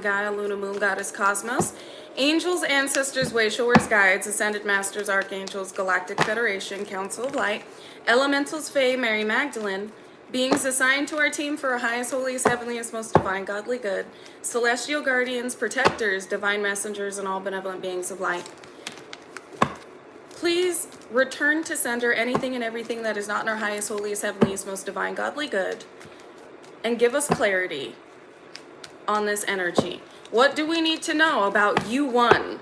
Gaia, Luna, Moon, Goddess, Cosmos, Angels, Ancestors, Wayshowers, Guides, Ascended Masters, Archangels, Galactic Federation, Council of Light, Elementals, Fae, Mary Magdalene, beings assigned to our team for our highest, holiest, heavenliest, most divine, godly good, celestial guardians, protectors, divine messengers, and all benevolent beings of light. Please return to sender anything and everything that is not in our highest, holiest, heavenliest, most divine, godly good, and give us clarity on this energy. What do we need to know about you one?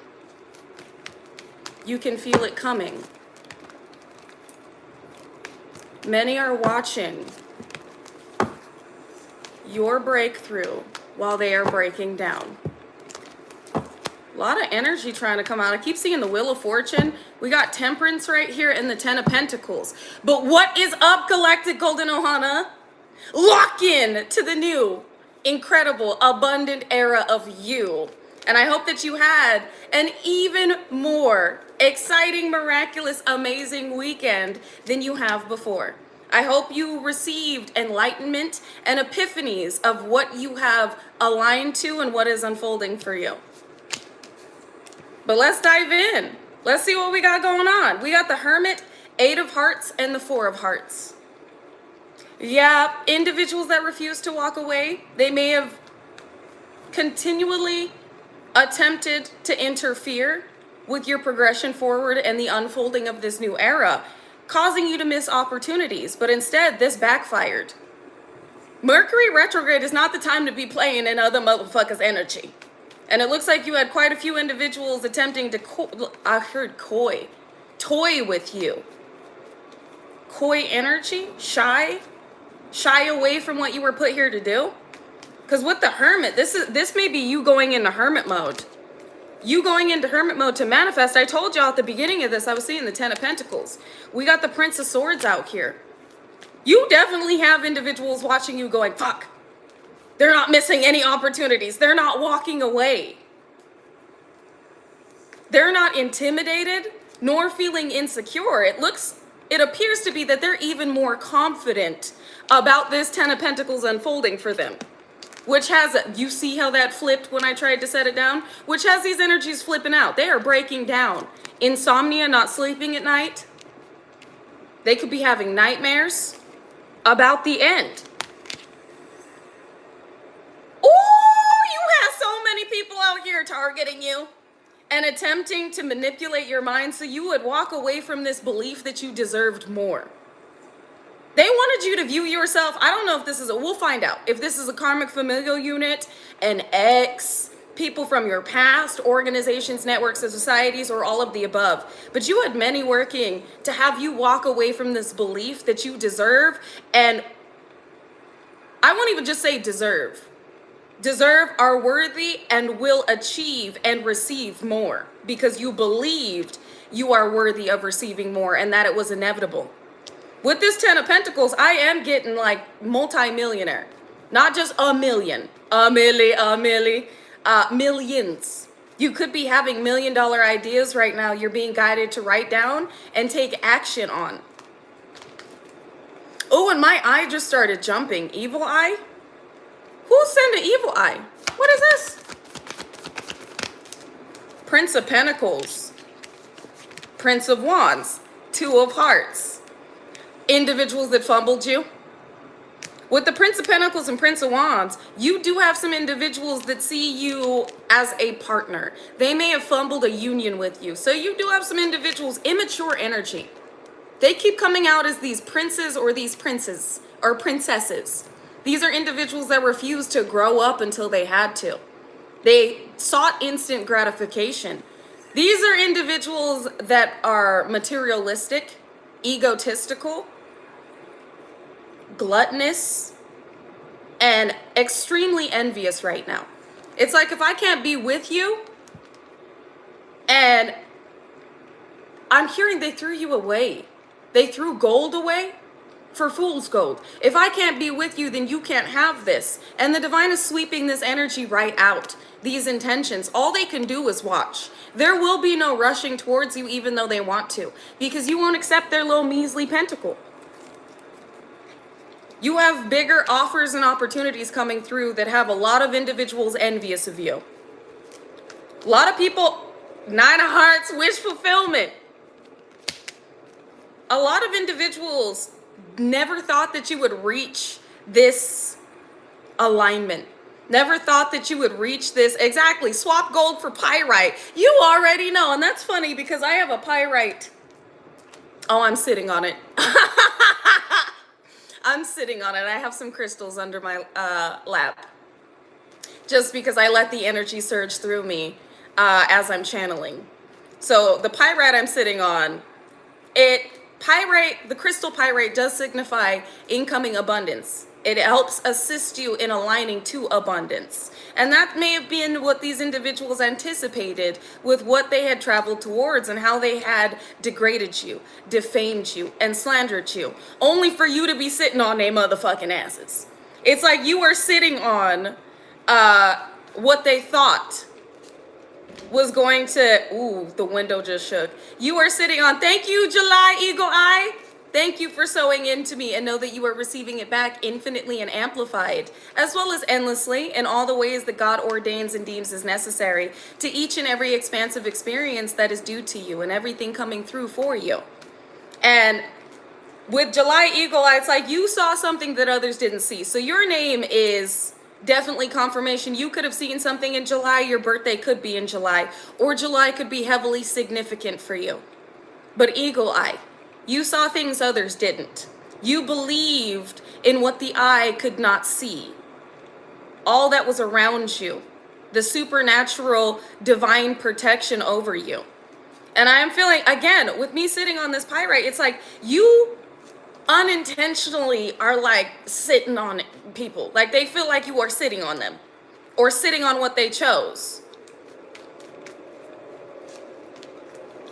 You can feel it coming. Many are watching your breakthrough while they are breaking down. A lot of energy trying to come out. I keep seeing the Wheel of Fortune. We got Temperance right here and the Ten of Pentacles. But what is up, Galactic Golden Ohana? Lock in to the new, incredible, abundant era of you. And I hope that you had an even more exciting, miraculous, amazing weekend than you have before. I hope you received enlightenment and epiphanies of what you have aligned to and what is unfolding for you. But let's dive in. Let's see what we got going on. We got the Hermit, Eight of Hearts, and the Four of Hearts. Yeah, individuals that refuse to walk away, they may have continually attempted to interfere with your progression forward and the unfolding of this new era, causing you to miss opportunities. But instead, this backfired. Mercury retrograde is not the time to be playing in other motherfuckers' energy. And it looks like you had quite a few individuals attempting to, toy with you. Coy energy, shy away from what you were put here to do. Because with the Hermit, this may be you going into hermit mode. You going into hermit mode to manifest. I told y'all at the beginning of this, I was seeing the Ten of Pentacles. We got the Prince of Swords out here. You definitely have individuals watching you going, fuck. They're not missing any opportunities. They're not walking away. They're not intimidated nor feeling insecure. It appears to be that they're even more confident about this Ten of Pentacles unfolding for them. Which has, you see how that flipped when I tried to set it down? Which has these energies flipping out. They are breaking down. Insomnia, not sleeping at night. They could be having nightmares about the end. You have so many people out here targeting you and attempting to manipulate your mind so you would walk away from this belief that you deserved more. They wanted you to view yourself, I don't know if this is we'll find out. If this is a karmic familial unit, an ex, people from your past, organizations, networks, and societies, or all of the above. But you had many working to have you walk away from this belief that you deserve, and I won't even just say deserve, are worthy, and will achieve and receive more because you believed you are worthy of receiving more and that it was inevitable. With this Ten of Pentacles, I am getting like multi-millionaire. Not just a million, millions. You could be having $1 million ideas right now you're being guided to write down and take action on. Oh, and my eye just started jumping. Evil eye? Who sent an evil eye? What is this? Prince of Pentacles. Prince of Wands. Two of Hearts. Individuals that fumbled you. With the Prince of Pentacles and Prince of Wands, you do have some individuals that see you as a partner. They may have fumbled a union with you. So you do have some individuals, immature energy. They keep coming out as these princes or these princes or princesses. These are individuals that refuse to grow up until they had to. They sought instant gratification. These are individuals that are materialistic, egotistical, gluttonous, and extremely envious right now. It's like, if I can't be with you, and I'm hearing they threw you away. They threw gold away for fool's gold. If I can't be with you, then you can't have this. And the divine is sweeping this energy right out. These intentions, all they can do is watch. There will be no rushing towards you even though they want to, because you won't accept their little measly pentacle. You have bigger offers and opportunities coming through that have a lot of individuals envious of you. A lot of people, Nine of Hearts, wish fulfillment. A lot of individuals never thought that you would reach this alignment. Never thought that you would reach this. Exactly. Swap gold for pyrite. You already know. And that's funny because I have a pyrite. Oh, I'm sitting on it. I'm sitting on it. I have some crystals under my lap. Just because I let the energy surge through me as I'm channeling. So the pyrite I'm sitting on, the crystal pyrite does signify incoming abundance. It helps assist you in aligning to abundance. And that may have been what these individuals anticipated with what they had traveled towards and how they had degraded you, defamed you, and slandered you, only for you to be sitting on their motherfucking asses. It's like you are sitting on what they thought was going to, ooh, the window just shook. You are sitting on, thank you, July Eagle Eye. Thank you for sowing into me, and know that you are receiving it back infinitely and amplified, as well as endlessly in all the ways that God ordains and deems as necessary to each and every expansive experience that is due to you and everything coming through for you. And with July Eagle Eye, it's like you saw something that others didn't see. So your name is definitely confirmation. You could have seen something in July. Your birthday could be in July, or July could be heavily significant for you. But Eagle Eye, you saw things others didn't. You believed in what the eye could not see. All that was around you, the supernatural divine protection over you. And I am feeling, again, with me sitting on this pyrite, it's like you unintentionally are like sitting on people. Like they feel like you are sitting on them or sitting on what they chose.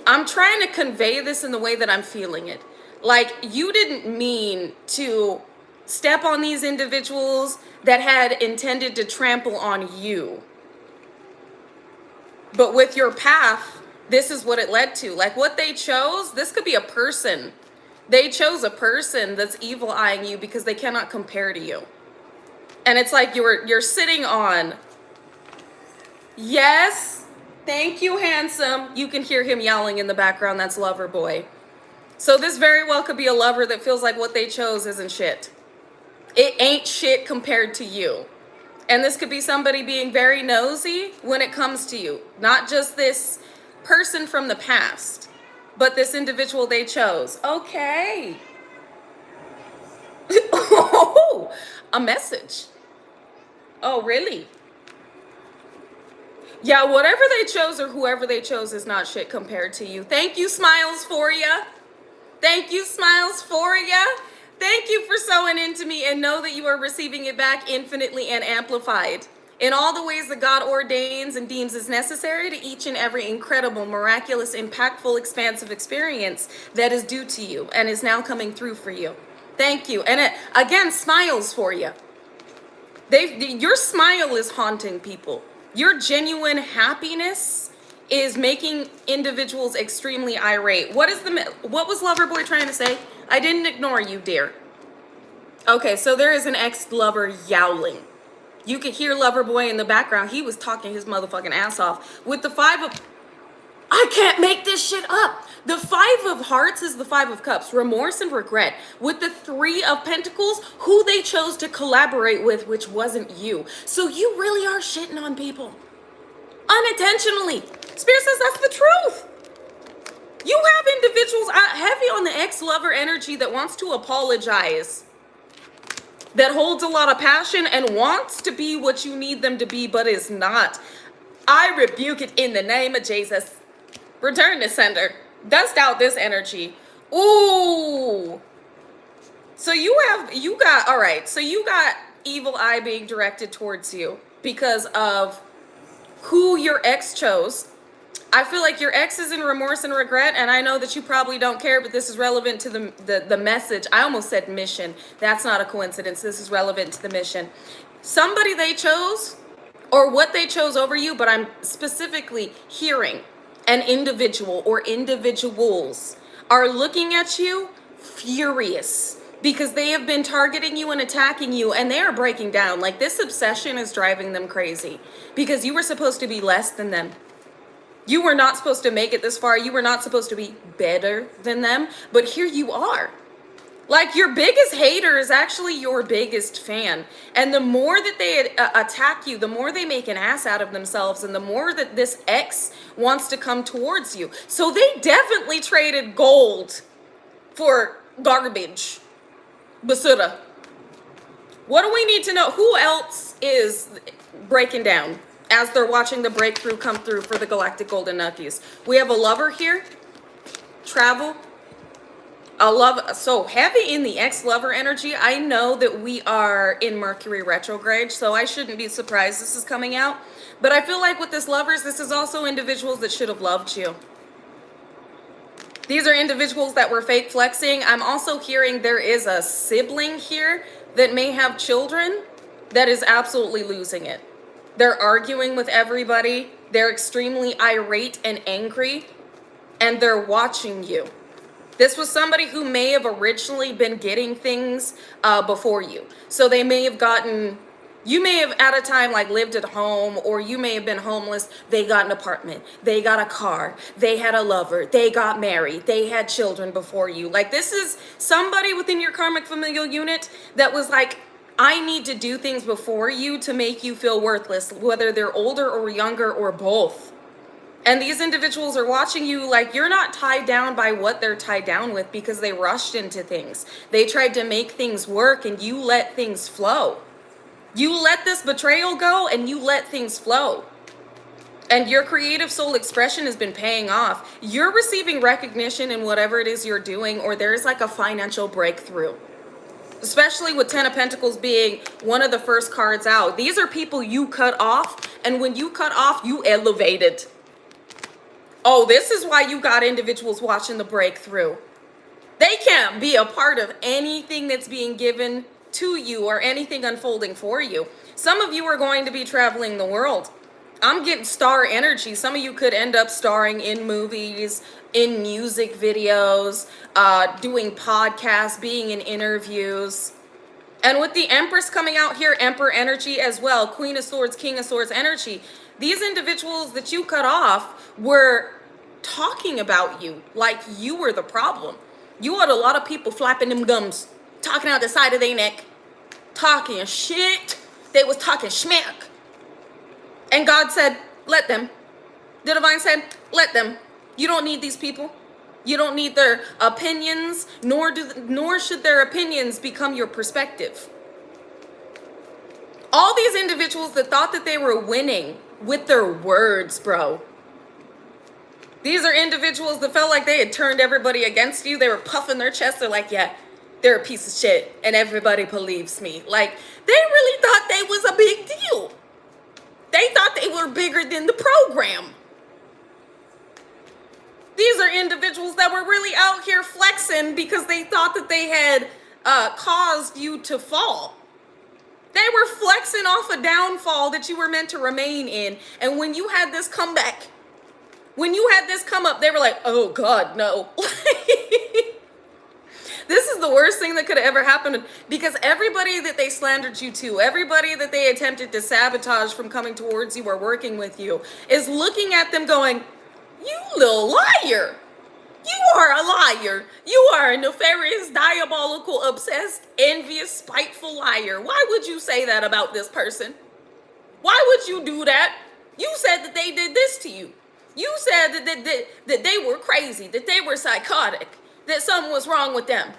I'm trying to convey this in the way that I'm feeling it. Like you didn't mean to step on these individuals that had intended to trample on you. But with your path, this is what it led to. Like what they chose, this could be a person. They chose a person that's evil eyeing you because they cannot compare to you. And it's like you're sitting on, yes, thank you, handsome. You can hear him yelling in the background. That's lover boy. So this very well could be a lover that feels like what they chose isn't shit. It ain't shit compared to you. And this could be somebody being very nosy when it comes to you. Not just this person from the past, but this individual they chose. Okay. Oh, a message. Oh, really? Yeah, whatever they chose or whoever they chose is not shit compared to you. Thank you, Smiles for ya. Thank you, Smiles for ya. Thank you for sowing into me, and know that you are receiving it back infinitely and amplified in all the ways that God ordains and deems as necessary to each and every incredible, miraculous, impactful, expansive experience that is due to you and is now coming through for you. Thank you. And again, Smiles for you. Your smile is haunting people. Your genuine happiness is making individuals extremely irate. What was Loverboy trying to say? I didn't ignore you, dear. Okay, so there is an ex-lover yowling. You could hear Loverboy in the background. He was talking his motherfucking ass off. With the I can't make this shit up. The 5 of Hearts is the 5 of Cups, remorse and regret. With the 3 of Pentacles, who they chose to collaborate with, which wasn't you. So you really are shitting on people. Unintentionally. Spirit says that's the truth. You have individuals heavy on the ex-lover energy that wants to apologize, that holds a lot of passion and wants to be what you need them to be, but is not. I rebuke it in the name of Jesus. Return to sender. Dust out this energy. Ooh. So you got evil eye being directed towards you because of who your ex chose. I feel like your ex is in remorse and regret, and I know that you probably don't care, but this is relevant to the message. I almost said mission. That's not a coincidence. This is relevant to the mission. Somebody they chose, or what they chose over you, but I'm specifically hearing an individual or individuals are looking at you furious. because they have been targeting you and attacking you, and they are breaking down. Like, this obsession is driving them crazy because you were supposed to be less than them. You were not supposed to make it this far. You were not supposed to be better than them, but here you are. Like, your biggest hater is actually your biggest fan. And the more that they attack you, the more they make an ass out of themselves, and the more that this ex wants to come towards you. So they definitely traded gold for garbage. Basura. What do we need to know? Who else is breaking down as they're watching the breakthrough come through for the Galactic Golden Nuggies? We have a lover here. Travel. A love, so heavy in the ex-lover energy. I know that we are in Mercury retrograde, so I shouldn't be surprised this is coming out. But I feel like with this lovers, this is also individuals that should have loved you. These are individuals that were fake flexing. I'm also hearing there is a sibling here that may have children that is absolutely losing it. They're arguing with everybody. They're extremely irate and angry, and they're watching you. This was somebody who may have originally been getting things before you. So they may have gotten, you may have at a time like lived at home, or you may have been homeless. They got an apartment, they got a car, they had a lover, they got married, they had children before you. Like, this is somebody within your karmic familial unit that was like, I need to do things before you to make you feel worthless, whether they're older or younger or both. And these individuals are watching you like you're not tied down by what they're tied down with, because they rushed into things. They tried to make things work, and you let things flow. You let this betrayal go, and you let things flow. And your creative soul expression has been paying off. You're receiving recognition in whatever it is you're doing, or there's like a financial breakthrough. Especially with Ten of Pentacles being one of the first cards out. These are people you cut off, and when you cut off, you elevated. Oh, this is why you got individuals watching the breakthrough. They can't be a part of anything that's being given to you or anything unfolding for you. Some of you are going to be traveling the world. I'm getting star energy. Some of you could end up starring in movies, in music videos, doing podcasts, being in interviews. And with the Empress coming out here, Emperor energy as well, Queen of Swords, King of Swords energy, these individuals that you cut off were talking about you like you were the problem. You had a lot of people flapping them gums, talking out the side of their neck, talking shit. They was talking schmack. And God said, let them. The divine said, let them. You don't need these people. You don't need their opinions, nor should their opinions become your perspective. All these individuals that thought that they were winning with their words, bro. These are individuals that felt like they had turned everybody against you. They were puffing their chest. They're like, yeah, they're a piece of shit, and everybody believes me. Like, they really thought they was a big deal. They thought they were bigger than the program. These are individuals that were really out here flexing because they thought that they had caused you to fall. They were flexing off a downfall that you were meant to remain in. And when you had this comeback, when you had this come up, they were like, oh God, no. This is the worst thing that could have ever happened, because everybody that they slandered you to, everybody that they attempted to sabotage from coming towards you or working with you, is looking at them going, you little liar. You are a liar. You are a nefarious, diabolical, obsessed, envious, spiteful liar. Why would you say that about this person? Why would you do that? You said that they did this to you. You said that they were crazy, that they were psychotic, that something was wrong with them,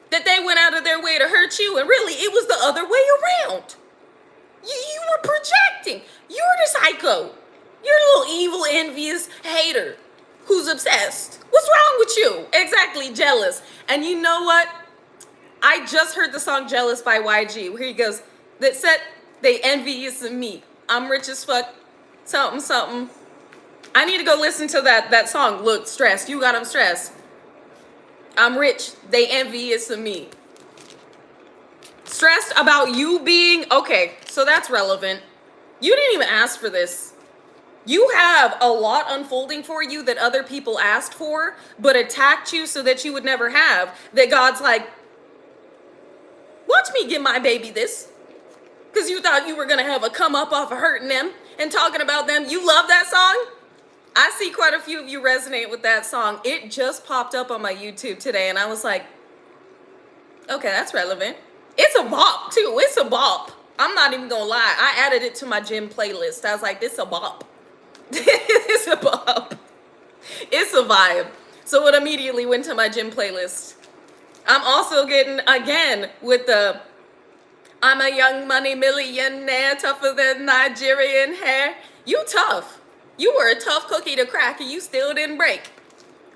that they went out of their way to hurt you, and really it was the other way around. You were projecting. You're the psycho. You're a little evil, envious hater who's obsessed. What's wrong with you? Exactly, jealous. And you know what? I just heard the song Jealous by YG, where he goes, that said they envious of me. I'm rich as fuck, something, something. I need to go listen to that song. Look, stressed. You got them stressed. I'm rich. They envious of me. Stressed about you being, okay, so that's relevant. You didn't even ask for this. You have a lot unfolding for you that other people asked for, but attacked you so that you would never have. That God's like, Watch me give my baby this. Because you thought you were going to have a come up off of hurting them and talking about them. You love that song? I see quite a few of you resonate with that song. It just popped up on my YouTube today, and I was like, okay, that's relevant. It's a bop, too. It's a bop. I'm not even going to lie. I added it to my gym playlist. I was like, this a bop. It's a bop. It's a vibe. So it immediately went to my gym playlist. I'm also getting, again, with the I'm a young money millionaire, tougher than Nigerian hair. You tough. You were a tough cookie to crack and you still didn't break,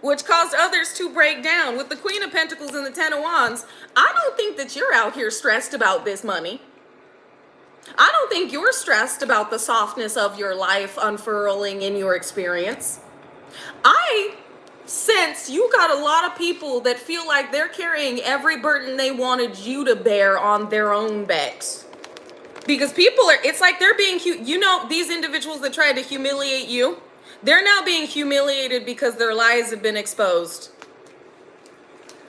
which caused others to break down. With the Queen of Pentacles and the Ten of Wands, I don't think that you're out here stressed about this money. I don't think you're stressed about the softness of your life unfurling in your experience. I sense you got a lot of people that feel like they're carrying every burden they wanted you to bear on their own backs. Because people are, it's like they're being, you know, these individuals that tried to humiliate you, they're now being humiliated because their lies have been exposed.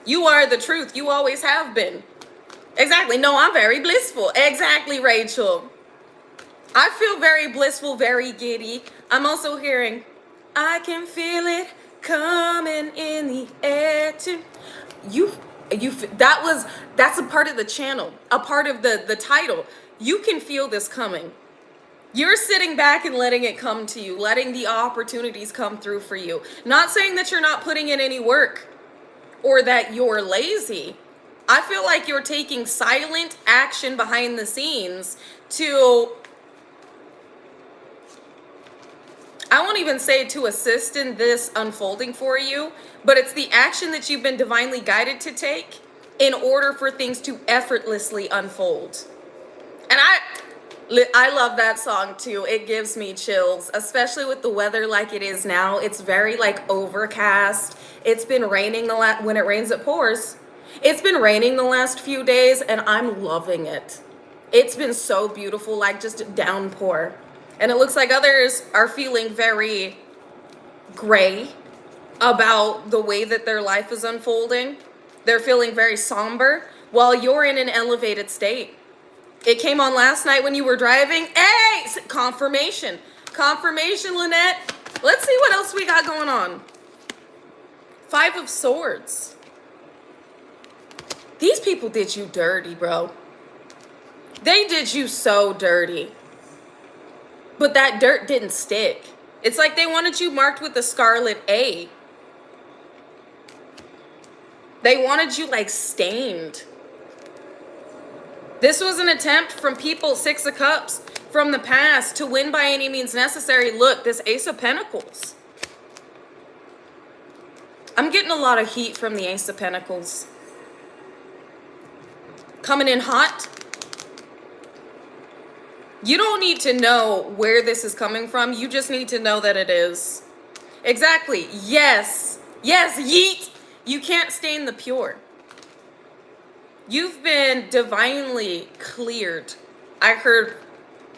You are the truth. You always have been. Exactly. No, I'm very blissful. Exactly, Rachel. I feel very blissful, very giddy. I'm also hearing, I can feel it coming in the air too. That's a part of the channel, a part of the title. You can feel this coming. You're sitting back and letting it come to you, letting the opportunities come through for you. Not saying that you're not putting in any work or that you're lazy. I feel like you're taking silent action behind the scenes to, I won't even say to assist in this unfolding for you, but it's the action that you've been divinely guided to take in order for things to effortlessly unfold. And I love that song too. It gives me chills, especially with the weather like it is now. It's very like overcast. It's been raining when it rains it pours. It's been raining the last few days and I'm loving it. It's been so beautiful, like just a downpour. And it looks like others are feeling very gray about the way that their life is unfolding. They're feeling very somber while you're in an elevated state. It came on last night when you were driving. Hey, confirmation. Confirmation, Lynette. Let's see what else we got going on. 5 of Swords. These people did you dirty, bro. They did you so dirty. But that dirt didn't stick. It's like they wanted you marked with the scarlet A. They wanted you like stained. This was an attempt from people, 6 of Cups, from the past to win by any means necessary. Look, this Ace of Pentacles. I'm getting a lot of heat from the Ace of Pentacles. Coming in hot. You don't need to know where this is coming from. You just need to know that it is. Exactly. Yes. Yes, yeet. You can't stain the pure. You've been divinely cleared. I heard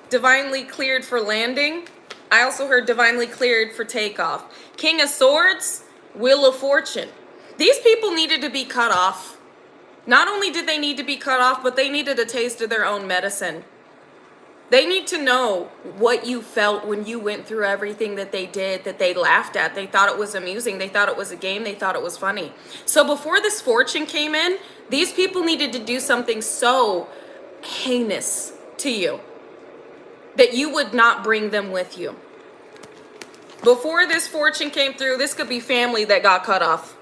divinely cleared for landing. I also heard divinely cleared for takeoff. King of Swords, Wheel of Fortune. These people needed to be cut off. Not only did they need to be cut off, but they needed a taste of their own medicine. They need to know what you felt when you went through everything that they did, that they laughed at. They thought it was amusing. They thought it was a game. They thought it was funny. So before this fortune came in, these people needed to do something so heinous to you that you would not bring them with you. Before this fortune came through, this could be family that got cut off.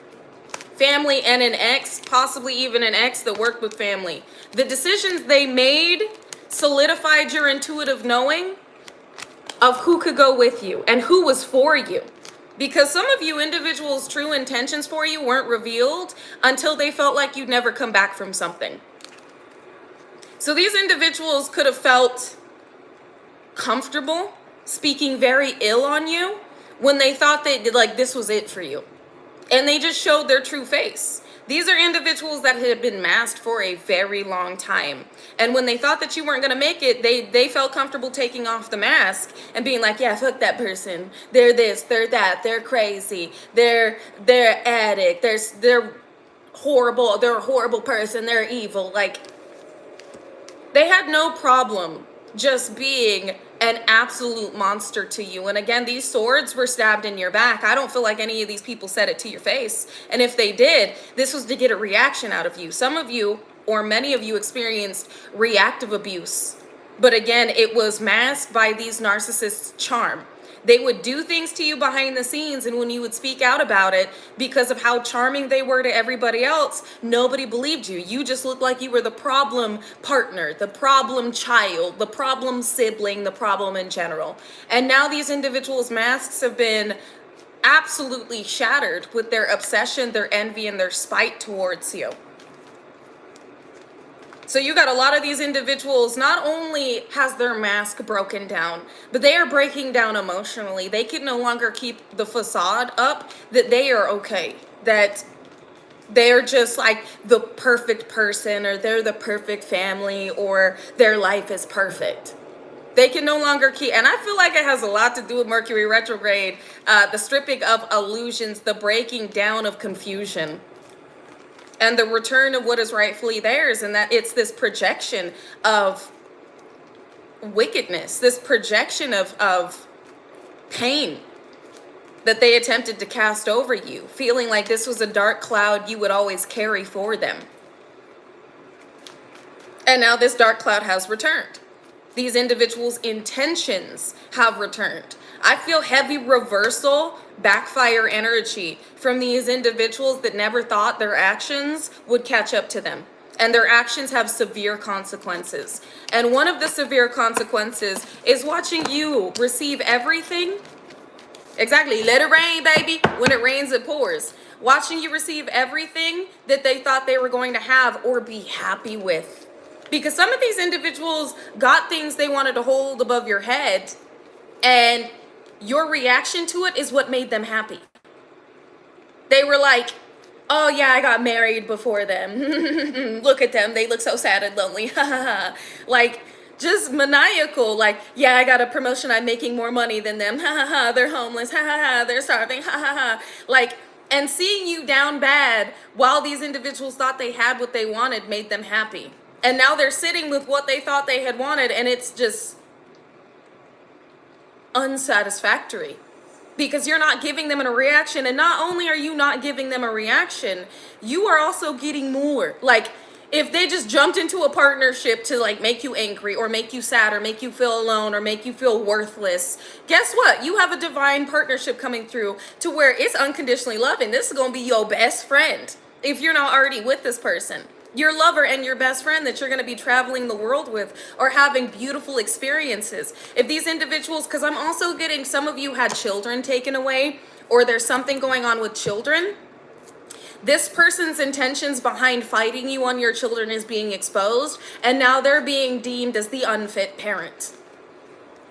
Family and an ex, possibly even an ex that worked with family. The decisions they made solidified your intuitive knowing of who could go with you and who was for you. Because some of you individuals' true intentions for you weren't revealed until they felt like you'd never come back from something. So these individuals could have felt comfortable speaking very ill on you when they thought that like this was it for you. And they just showed their true face. These are individuals that had been masked for a very long time. And when they thought that you weren't going to make it, they felt comfortable taking off the mask and being like, yeah, fuck that person. They're this, they're that, they're crazy. They're addict. They're horrible. They're a horrible person. They're evil. Like, They had no problem just being an absolute monster to you. And again, these swords were stabbed in your back. I don't feel like any of these people said it to your face. And if they did, this was to get a reaction out of you. Some of you, or many of you, experienced reactive abuse. But again, it was masked by these narcissists' charm. They would do things to you behind the scenes, and when you would speak out about it, because of how charming they were to everybody else, nobody believed you. You just looked like you were the problem partner, the problem child, the problem sibling, the problem in general. And now these individuals' masks have been absolutely shattered with their obsession, their envy, and their spite towards you. So you got a lot of these individuals, not only has their mask broken down, but they are breaking down emotionally. They can no longer keep the facade up that they are okay, that they're just like the perfect person, or they're the perfect family, or their life is perfect. They can no longer keep, and I feel like it has a lot to do with Mercury retrograde, the stripping of illusions, the breaking down of confusion, and the return of what is rightfully theirs. And that it's this projection of wickedness, this projection of pain that they attempted to cast over you, feeling like this was a dark cloud you would always carry for them. And now this dark cloud has returned. These individuals' intentions have returned. I feel heavy reversal, backfire energy from these individuals that never thought their actions would catch up to them. And their actions have severe consequences. And one of the severe consequences is watching you receive everything. Exactly. Let it rain, baby. When it rains, it pours. Watching you receive everything that they thought they were going to have or be happy with. Because some of these individuals got things they wanted to hold above your head, and your reaction to it is what made them happy. They were like, oh yeah, I got married before them. Look at them. They look so sad and lonely. Like, just maniacal. Like, yeah, I got a promotion. I'm making more money than them. They're homeless. They're starving. Like, and seeing you down bad while these individuals thought they had what they wanted made them happy. And now they're sitting with what they thought they had wanted, and it's just unsatisfactory because you're not giving them a reaction. And not only are you not giving them a reaction, you are also getting more. Like, if they just jumped into a partnership to like make you angry or make you sad or make you feel alone or make you feel worthless, guess what? You have a divine partnership coming through to where it's unconditionally loving. This is going to be your best friend if you're not already with this person. Your lover and your best friend that you're going to be traveling the world with or having beautiful experiences. If these individuals, because I'm also getting some of you had children taken away, or there's something going on with children. This person's intentions behind fighting you on your children is being exposed, and now they're being deemed as the unfit parent.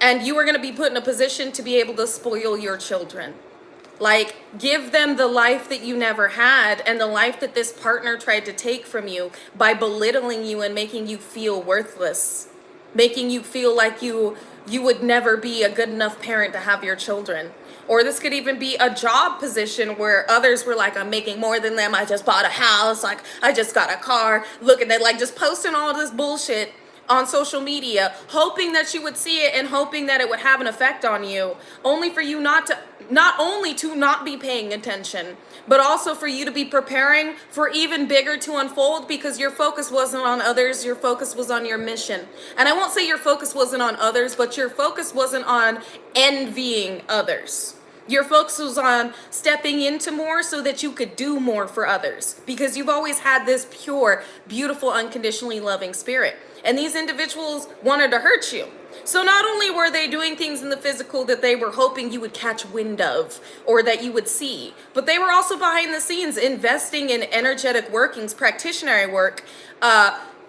And you are going to be put in a position to be able to spoil your children. Like, give them the life that you never had and the life that this partner tried to take from you by belittling you and making you feel worthless, making you feel like you would never be a good enough parent to have your children. Or this could even be a job position where others were like, I'm making more than them. I just bought a house. Like, I just got a car. Look at that. Like, just posting all this bullshit on social media, hoping that you would see it and hoping that it would have an effect on you, only for you not only to not be paying attention, but also for you to be preparing for even bigger to unfold, because your focus wasn't on others, your focus was on your mission. And I won't say your focus wasn't on others, but your focus wasn't on envying others. Your focus was on stepping into more so that you could do more for others, because you've always had this pure, beautiful, unconditionally loving spirit. And these individuals wanted to hurt you. So not only were they doing things in the physical that they were hoping you would catch wind of or that you would see, but they were also behind the scenes investing in energetic workings, practitioner work,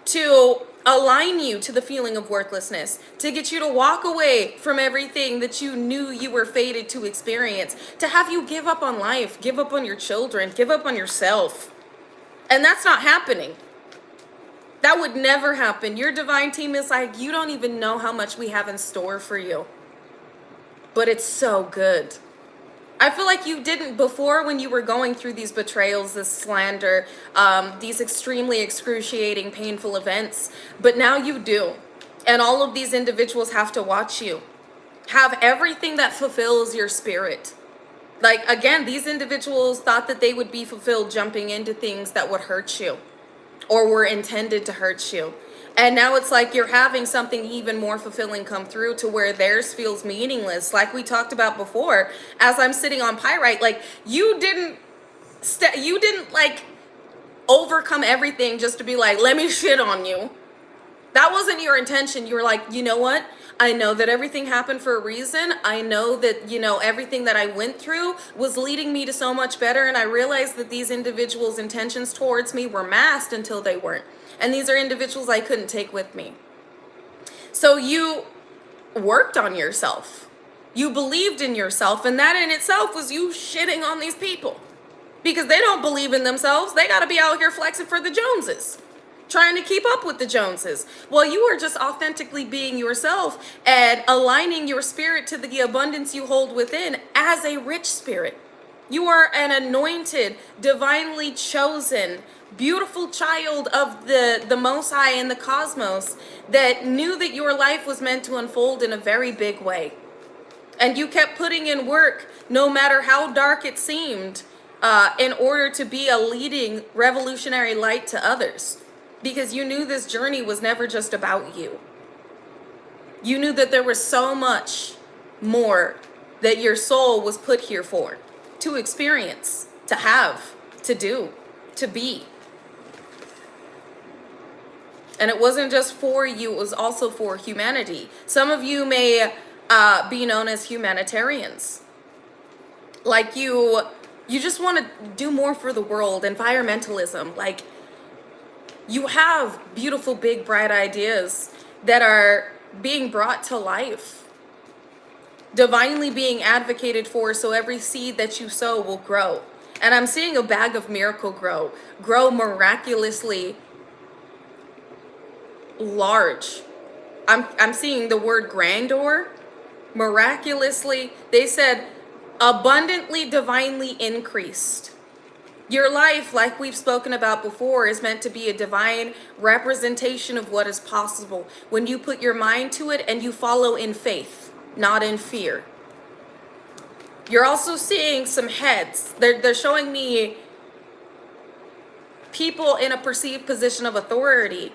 to align you to the feeling of worthlessness, to get you to walk away from everything that you knew you were fated to experience, to have you give up on life, give up on your children, give up on yourself. And that's not happening. That would never happen. Your divine team is like, you don't even know how much we have in store for you. But it's so good. I feel like you didn't before when you were going through these betrayals, this slander, these extremely excruciating, painful events, but now you do. And all of these individuals have to watch you have everything that fulfills your spirit. Like, again, these individuals thought that they would be fulfilled jumping into things that would hurt you or were intended to hurt you. And now it's like you're having something even more fulfilling come through to where theirs feels meaningless. Like we talked about before, as I'm sitting on pyrite, like you didn't like overcome everything just to be like, let me shit on you. That wasn't your intention. You were like, you know what? I know that everything happened for a reason. I know that, everything that I went through was leading me to so much better. And I realized that these individuals' intentions towards me were masked until they weren't. And these are individuals I couldn't take with me. So you worked on yourself. You believed in yourself. And that in itself was you shitting on these people. Because they don't believe in themselves. They got to be out here flexing for the Joneses, trying to keep up with the Joneses. Well, you are just authentically being yourself and aligning your spirit to the abundance you hold within as a rich spirit. You are an anointed, divinely chosen, beautiful child of the Most High and the cosmos that knew that your life was meant to unfold in a very big way. And you kept putting in work, no matter how dark it seemed, in order to be a leading revolutionary light to others. Because you knew this journey was never just about you. You knew that there was so much more that your soul was put here for, to experience, to have, to do, to be. And it wasn't just for you, it was also for humanity. Some of you may be known as humanitarians. Like you just want to do more for the world, environmentalism, like you have beautiful, big, bright ideas that are being brought to life, divinely being advocated for, so every seed that you sow will grow. And I'm seeing a bag of miracle grow miraculously large. I'm seeing the word grandeur, miraculously. They said abundantly, divinely increased. Your life, like we've spoken about before, is meant to be a divine representation of what is possible when you put your mind to it and you follow in faith, not in fear. You're also seeing some heads. They're showing me people in a perceived position of authority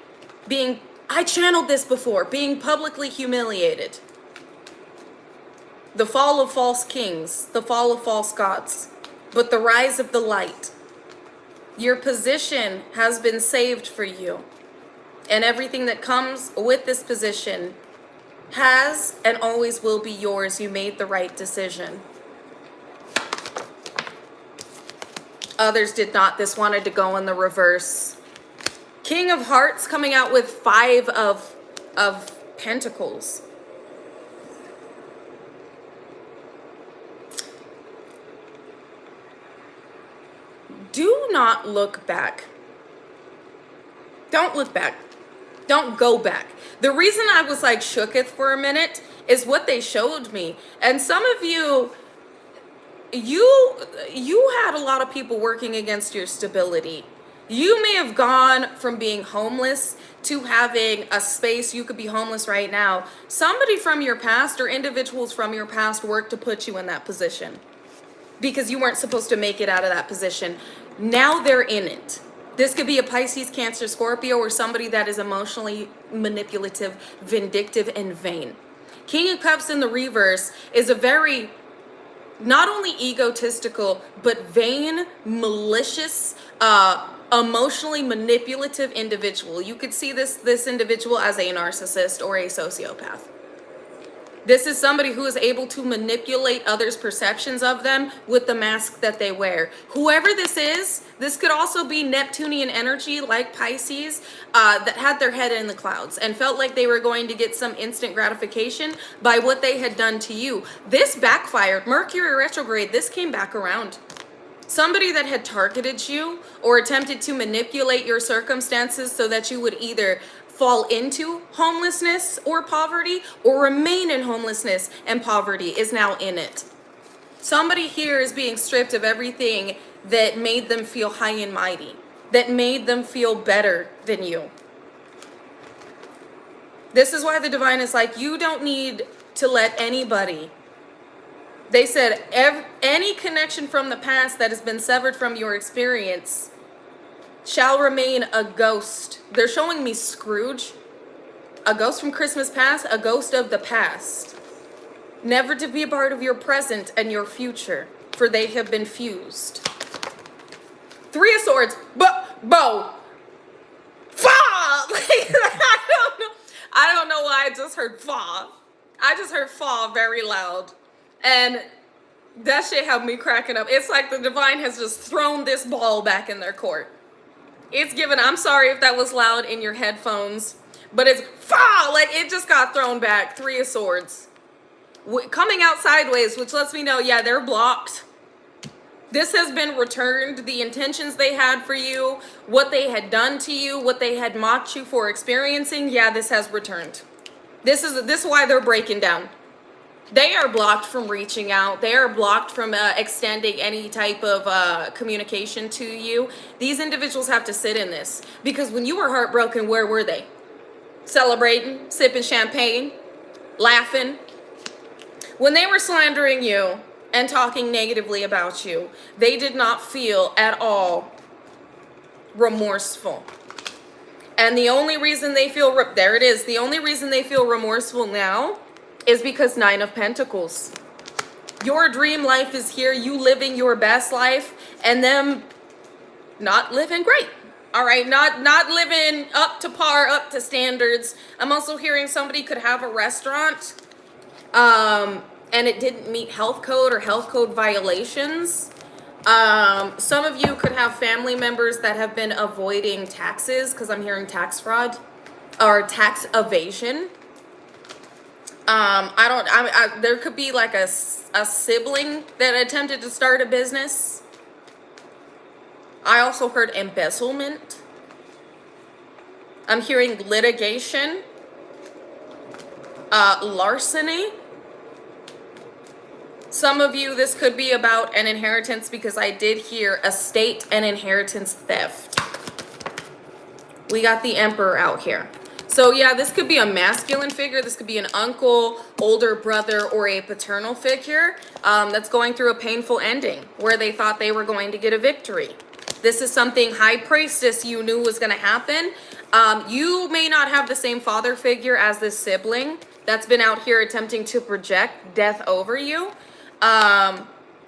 I channeled this before, being publicly humiliated. The fall of false kings, the fall of false gods, but the rise of the light. Your position has been saved for you. And everything that comes with this position has and always will be yours. You made the right decision. Others did not. This wanted to go in the reverse. King of Hearts coming out with 5 of Pentacles. Do not look back. Don't look back. Don't go back. The reason I was like shooketh for a minute is what they showed me. And some of you had a lot of people working against your stability. You may have gone from being homeless to having a space. You could be homeless right now. Somebody from your past or individuals from your past worked to put you in that position because you weren't supposed to make it out of that position. Now they're in it. This could be a Pisces, Cancer, Scorpio, or somebody that is emotionally manipulative, vindictive, and vain. King of Cups in the reverse is a very, not only egotistical, but vain, malicious, emotionally manipulative individual. You could see this individual as a narcissist or a sociopath. This is somebody who is able to manipulate others' perceptions of them with the mask that they wear. Whoever this is, this could also be Neptunian energy like Pisces that had their head in the clouds and felt like they were going to get some instant gratification by what they had done to you. This backfired. Mercury retrograde, this came back around. Somebody that had targeted you or attempted to manipulate your circumstances so that you would either fall into homelessness or poverty or remain in homelessness and poverty is now in it. Somebody here is being stripped of everything that made them feel high and mighty, that made them feel better than you. This is why the divine is like, you don't need to let anybody. They said any connection from the past that has been severed from your experience shall remain a ghost. They're showing me Scrooge, a ghost from Christmas past, a ghost of the past, never to be a part of your present and your future, for they have been fused. Three of Swords, bow, fa. I don't know why I just heard fa. I just heard fa very loud, and that shit had me cracking up. It's like the divine has just thrown this ball back in their court. It's given, I'm sorry if that was loud in your headphones, but it's fa, like it just got thrown back. Three of Swords. Coming out sideways, which lets me know, yeah, they're blocked. This has been returned. The intentions they had for you, what they had done to you, what they had mocked you for experiencing, yeah, this has returned. This is why they're breaking down. They are blocked from reaching out. They are blocked from extending any type of communication to you. These individuals have to sit in this, because when you were heartbroken, where were they? Celebrating, sipping champagne, laughing. When they were slandering you and talking negatively about you, they did not feel at all remorseful. And the only reason they feel, there it is, the only reason they feel remorseful now is because 9 of Pentacles. Your dream life is here, you living your best life, and them not living great. All right, not living up to par, up to standards. I'm also hearing somebody could have a restaurant, and it didn't meet health code or health code violations. Some of you could have family members that have been avoiding taxes, because I'm hearing tax fraud or tax evasion. There could be like a sibling that attempted to start a business. I also heard embezzlement. I'm hearing litigation, larceny. Some of you, this could be about an inheritance, because I did hear estate and inheritance theft. We got the Emperor out here. So yeah, this could be a masculine figure. This could be an uncle, older brother, or a paternal figure that's going through a painful ending where they thought they were going to get a victory. This is something, High Priestess, you knew was going to happen. You may not have the same father figure as this sibling that's been out here attempting to project death over you.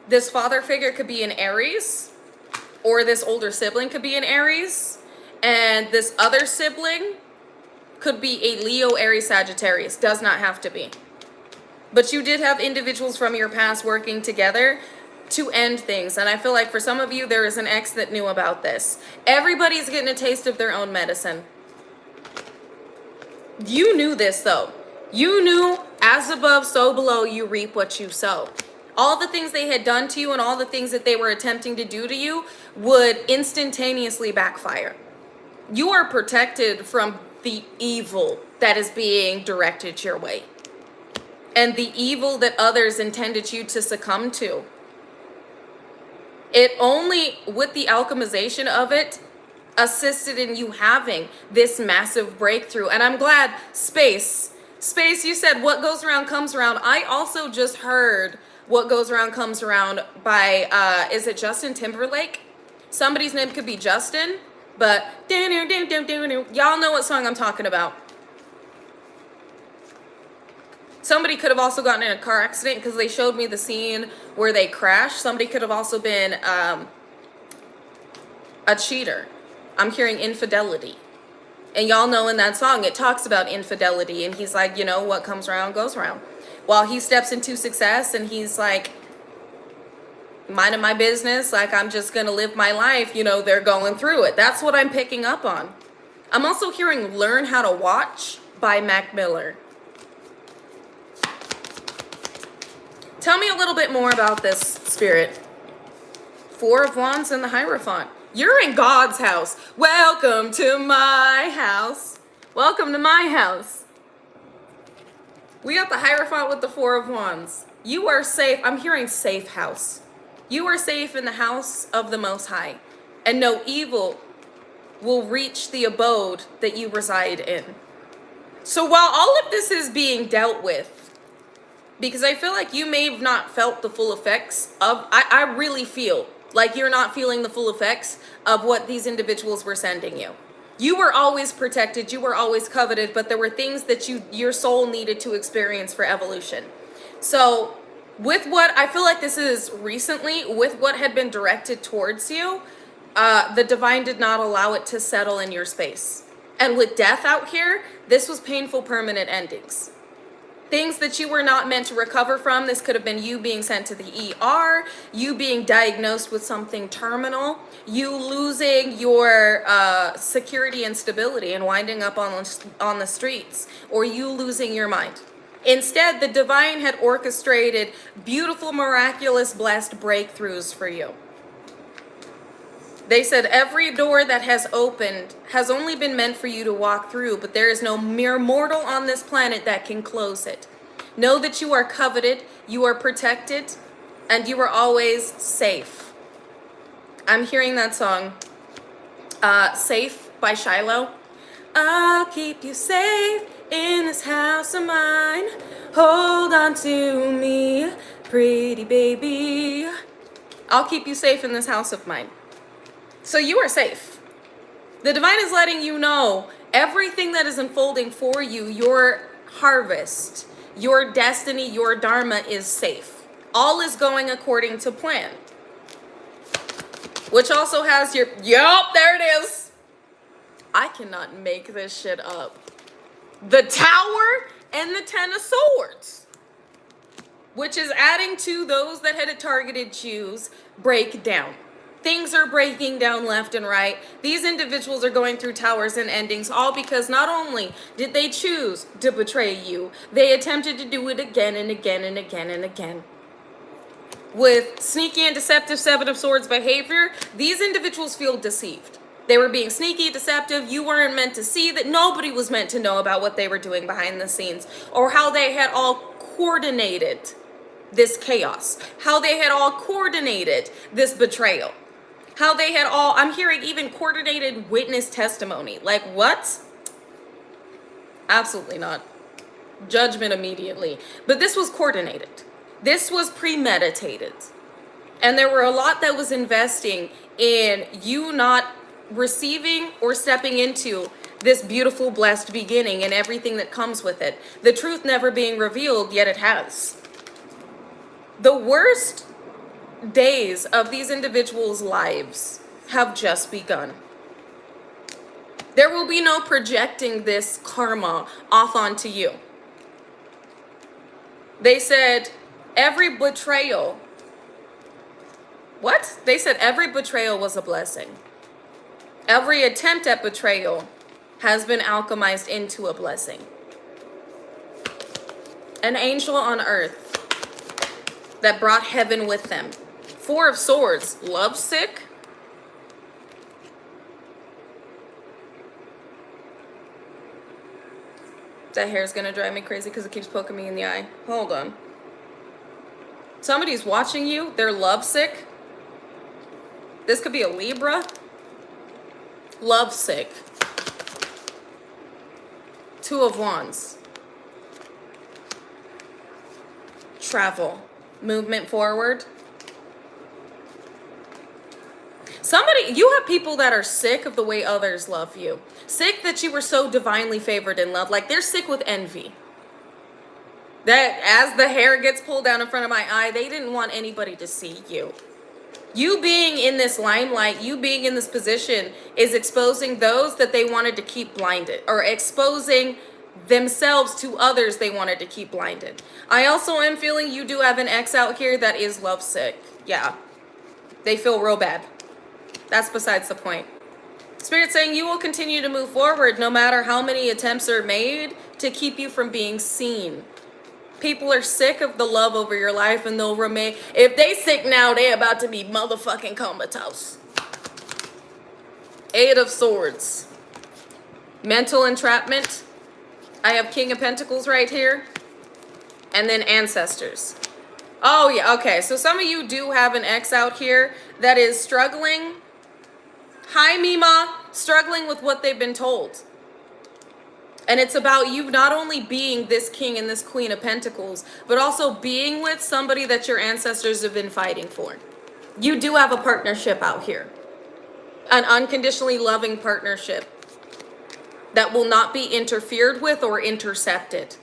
This father figure could be an Aries, or this older sibling could be an Aries, and this other sibling could be a Leo, Aries, Sagittarius. Does not have to be. But you did have individuals from your past working together to end things. And I feel like for some of you, there is an ex that knew about this. Everybody's getting a taste of their own medicine. You knew this though. You knew, as above, so below, you reap what you sow. All the things they had done to you and all the things that they were attempting to do to you would instantaneously backfire. You are protected from the evil that is being directed your way, and the evil that others intended you to succumb to. It only, with the alchemization of it, assisted in you having this massive breakthrough. And I'm glad, Space, you said what goes around comes around. I also just heard What Goes Around Comes Around by, is it Justin Timberlake? Somebody's name could be Justin. But y'all know what song I'm talking about. Somebody could have also gotten in a car accident, because they showed me the scene where they crashed. Somebody could have also been a cheater. I'm hearing infidelity. And y'all know in that song it talks about infidelity, and he's like, you know, what comes around goes around. While he steps into success and he's like, minding my business, like I'm just gonna live my life, you know, they're going through it. That's what I'm picking up on. I'm also hearing Learn How to Watch by Mac Miller. Tell me a little bit more about this, Spirit. 4 of Wands and the Hierophant. You're in God's house. Welcome to my house. Welcome to my house. We got the Hierophant with the 4 of Wands. You are safe. I'm hearing safe house. You are safe in the house of the Most High, and no evil will reach the abode that you reside in. So while all of this is being dealt with, because I feel like you may have not felt the full effects of, I really feel like you're not feeling the full effects of what these individuals were sending you. You were always protected, you were always coveted, but there were things that your soul needed to experience for evolution. So with what, I feel like this is recently, with what had been directed towards you, the divine did not allow it to settle in your space. And with death out here, this was painful permanent endings. Things that you were not meant to recover from. This could have been you being sent to the ER, you being diagnosed with something terminal, you losing your security and stability and winding up on the streets, or you losing your mind. Instead, the divine had orchestrated beautiful, miraculous, blessed breakthroughs for you. They said every door that has opened has only been meant for you to walk through, but there is no mere mortal on this planet that can close it. Know that you are coveted, you are protected, and you are always safe. I'm hearing that song, Safe by Shiloh. I'll keep you safe in this house of mine. Hold on to me, pretty baby. I'll keep you safe in this house of mine. So you are safe. The divine is letting you know everything that is unfolding for you, your harvest, your destiny, your dharma is safe. All is going according to plan. Which also has your, yup, there it is. I cannot make this shit up. The Tower and the Ten of Swords. Which is adding to those that had targeted Jews break down. Things are breaking down left and right. These individuals are going through towers and endings, all because not only did they choose to betray you, they attempted to do it again and again and again and again. With sneaky and deceptive Seven of Swords behavior, these individuals feel deceived. They were being sneaky, deceptive. You weren't meant to see that. Nobody was meant to know about what they were doing behind the scenes, or how they had all coordinated this chaos, how they had all coordinated this betrayal. How they had all, I'm hearing even coordinated witness testimony. Like what? Absolutely not. Judgment immediately. But this was coordinated. This was premeditated. And there were a lot that was investing in you not receiving or stepping into this beautiful, blessed beginning and everything that comes with it. The truth never being revealed, yet it has. The worst days of these individuals' lives have just begun. There will be no projecting this karma off onto you. They said every betrayal. What? They said every betrayal was a blessing. Every attempt at betrayal has been alchemized into a blessing. An angel on earth that brought heaven with them. Four of Swords, lovesick. That hair is gonna drive me crazy because it keeps poking me in the eye. Hold on. Somebody's watching you, they're lovesick. This could be a Libra. Lovesick. Two of Wands. Travel. Movement forward. You have people that are sick of the way others love you. Sick that you were so divinely favored in love. Like they're sick with envy. That as the hair gets pulled down in front of my eye, they didn't want anybody to see you. You being in this limelight, you being in this position is exposing those that they wanted to keep blinded, or exposing themselves to others they wanted to keep blinded. I also am feeling you do have an ex out here that is lovesick. Yeah. They feel real bad. That's besides the point. Spirit saying you will continue to move forward no matter how many attempts are made to keep you from being seen. People are sick of the love over your life, and they'll remain. If they sick now, they about to be motherfucking comatose. Eight of Swords. Mental entrapment. I have King of Pentacles right here. And then Ancestors. Oh, yeah. Okay. So some of you do have an ex out here that is struggling. Hi, Mima. Struggling with what they've been told. And it's about you not only being this king and this queen of pentacles, but also being with somebody that your ancestors have been fighting for. You do have a partnership out here. An unconditionally loving partnership that will not be interfered with or intercepted.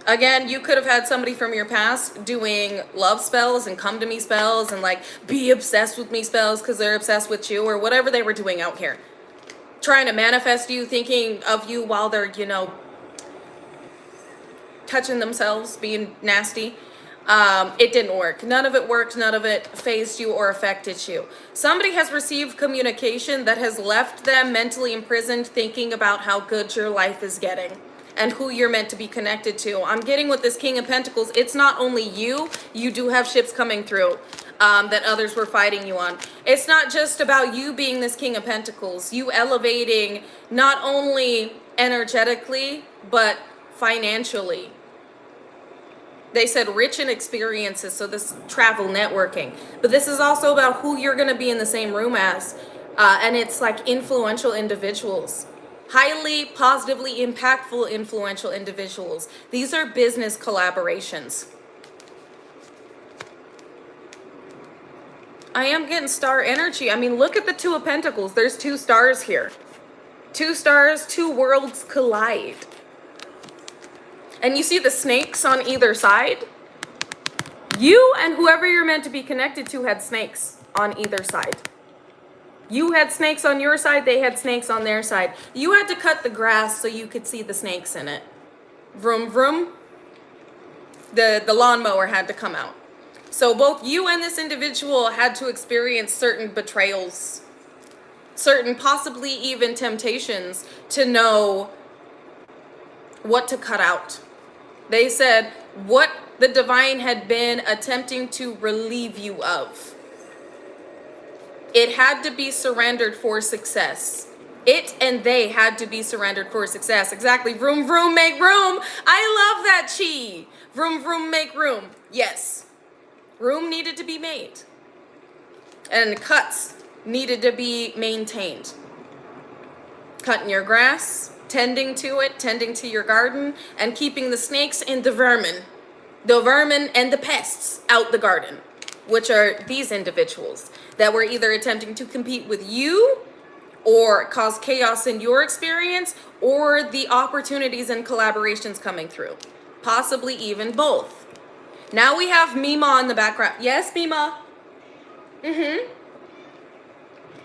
Again, you could have had somebody from your past doing love spells and come to me spells and like be obsessed with me spells because they're obsessed with you or whatever they were doing out here. Trying to manifest you, thinking of you while they're, touching themselves, being nasty. It didn't work. None of it worked. None of it phased you or affected you. Somebody has received communication that has left them mentally imprisoned thinking about how good your life is getting and who you're meant to be connected to. I'm getting with this King of Pentacles. It's not only you. You do have ships coming through that others were fighting you on. It's not just about you being this King of Pentacles. You elevating not only energetically, but financially. They said rich in experiences, so this travel networking. But this is also about who you're going to be in the same room as. And it's like influential individuals. Highly positively impactful influential individuals. These are business collaborations. I am getting star energy. I mean, look at the Two of Pentacles. There's 2 stars here. 2 stars, 2 worlds collide. And you see the snakes on either side? You and whoever you're meant to be connected to had snakes on either side. You had snakes on your side, they had snakes on their side. You had to cut the grass so you could see the snakes in it. Vroom, vroom. The lawnmower had to come out. So both you and this individual had to experience certain betrayals, certain possibly even temptations to know what to cut out. They said what the divine had been attempting to relieve you of. It had to be surrendered for success. It and they had to be surrendered for success. Exactly. Vroom, vroom, make room. I love that chi. Vroom, vroom, make room. Yes. Room needed to be made. And cuts needed to be maintained. Cutting your grass, tending to it, tending to your garden, and keeping the snakes and the vermin and the pests out the garden, which are these individuals that were either attempting to compete with you or cause chaos in your experience or the opportunities and collaborations coming through. Possibly even both. Now we have Mima in the background. Yes, Mima? Mm-hmm.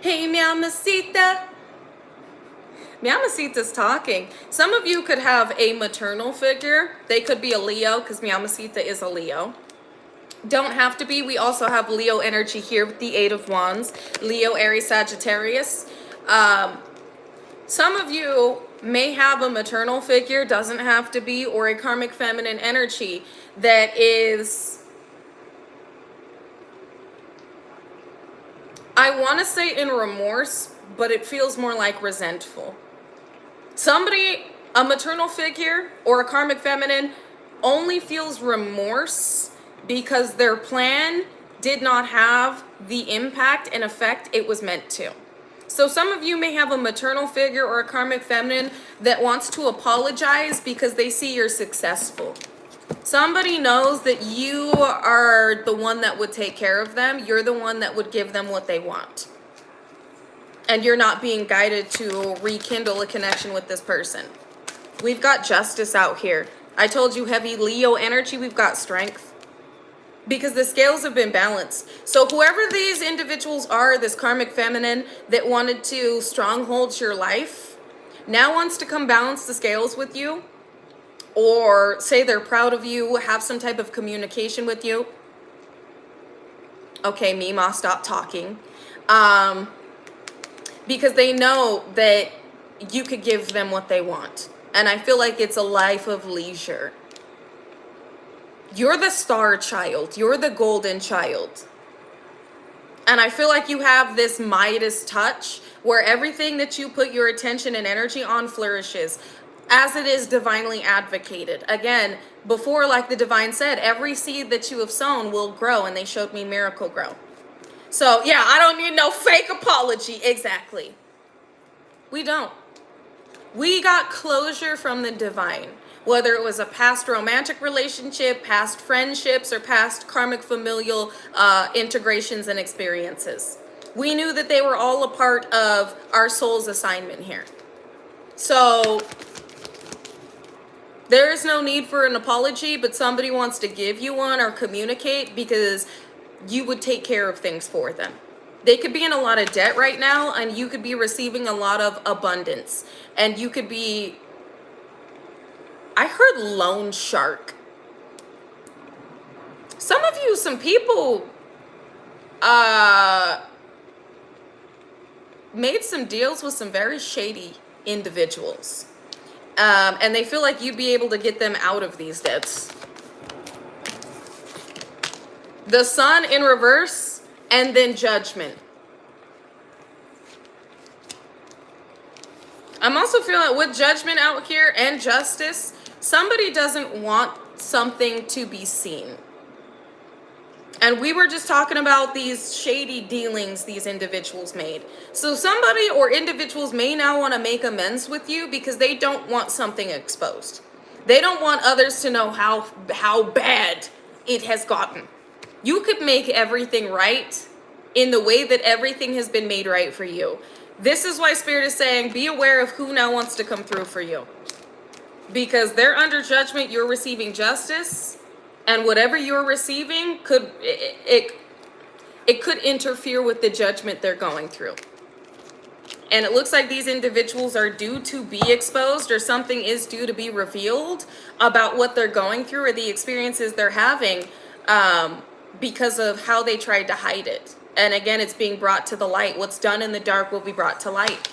Hey, Mamacita. Mamacita's talking. Some of you could have a maternal figure. They could be a Leo because Mamacita is a Leo. Don't have to be. We also have Leo energy here with the 8 of Wands. Leo, Aries, Sagittarius. Some of you may have a maternal figure, doesn't have to be, or a karmic feminine energy that is, I want to say in remorse, but it feels more like resentful. Somebody, a maternal figure or a karmic feminine, only feels remorse because their plan did not have the impact and effect it was meant to. So some of you may have a maternal figure or a karmic feminine that wants to apologize because they see you're successful. Somebody knows that you are the one that would take care of them. You're the one that would give them what they want. And you're not being guided to rekindle a connection with this person. We've got justice out here. I told you heavy Leo energy, we've got strength. Because the scales have been balanced. So whoever these individuals are, this karmic feminine that wanted to stronghold your life, now wants to come balance the scales with you, or say they're proud of you, have some type of communication with you. Okay, Mima, stop talking. Because they know that you could give them what they want. And I feel like it's a life of leisure. You're the star child. You're the golden child. And I feel like you have this Midas touch where everything that you put your attention and energy on flourishes. as it is divinely advocated. Again, before, like the divine said, every seed that you have sown will grow, and they showed me miracle grow. So yeah, I don't need no fake apology. Exactly. We don't. We got closure from the divine, whether it was a past romantic relationship, past friendships, or past karmic familial integrations and experiences. We knew that they were all a part of our soul's assignment here. So there is no need for an apology, but somebody wants to give you one or communicate because you would take care of things for them. They could be in a lot of debt right now, and you could be receiving a lot of abundance. And you could be, I heard loan shark. Some of you, some people made some deals with some very shady individuals. And they feel like you'd be able to get them out of these debts. The sun in reverse, and then judgment. I'm also feeling with judgment out here and justice, somebody doesn't want something to be seen. And we were just talking about these shady dealings these individuals made. So somebody or individuals may now want to make amends with you because they don't want something exposed. They don't want others to know how bad it has gotten. You could make everything right in the way that everything has been made right for you. This is why Spirit is saying, be aware of who now wants to come through for you. Because they're under judgment, you're receiving justice. And whatever you're receiving could interfere with the judgment they're going through. And it looks like these individuals are due to be exposed, or something is due to be revealed about what they're going through or the experiences they're having because of how they tried to hide it. And again, it's being brought to the light. What's done in the dark will be brought to light.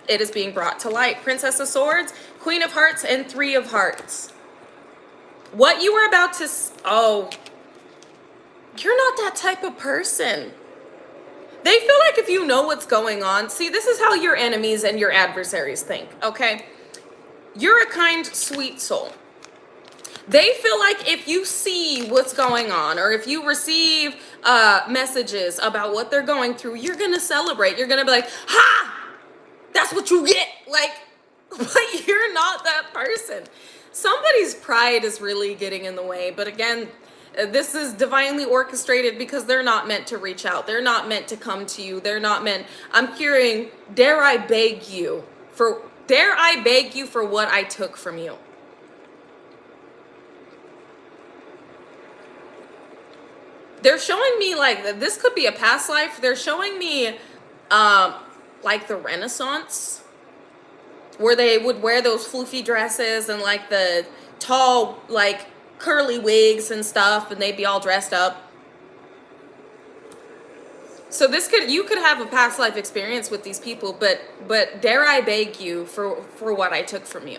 It is being brought to light. Princess of Swords, Queen of Hearts, and Three of Hearts. What you were about to... Oh, you're not that type of person. They feel like if you know what's going on... See, this is how your enemies and your adversaries think, okay? You're a kind, sweet soul. They feel like if you see what's going on, or if you receive messages about what they're going through, you're going to celebrate. You're going to be like, ha! That's what you get! Like, but you're not that person. Somebody's pride is really getting in the way. But again, this is divinely orchestrated because they're not meant to reach out. They're not meant to come to you. They're not meant... I'm hearing, dare I beg you for what I took from you. They're showing me like this could be a past life. They're showing me like the Renaissance, where they would wear those floofy dresses and like the tall like curly wigs and stuff, and they'd be all dressed up. So you could have a past life experience with these people, but dare I beg you for what I took from you.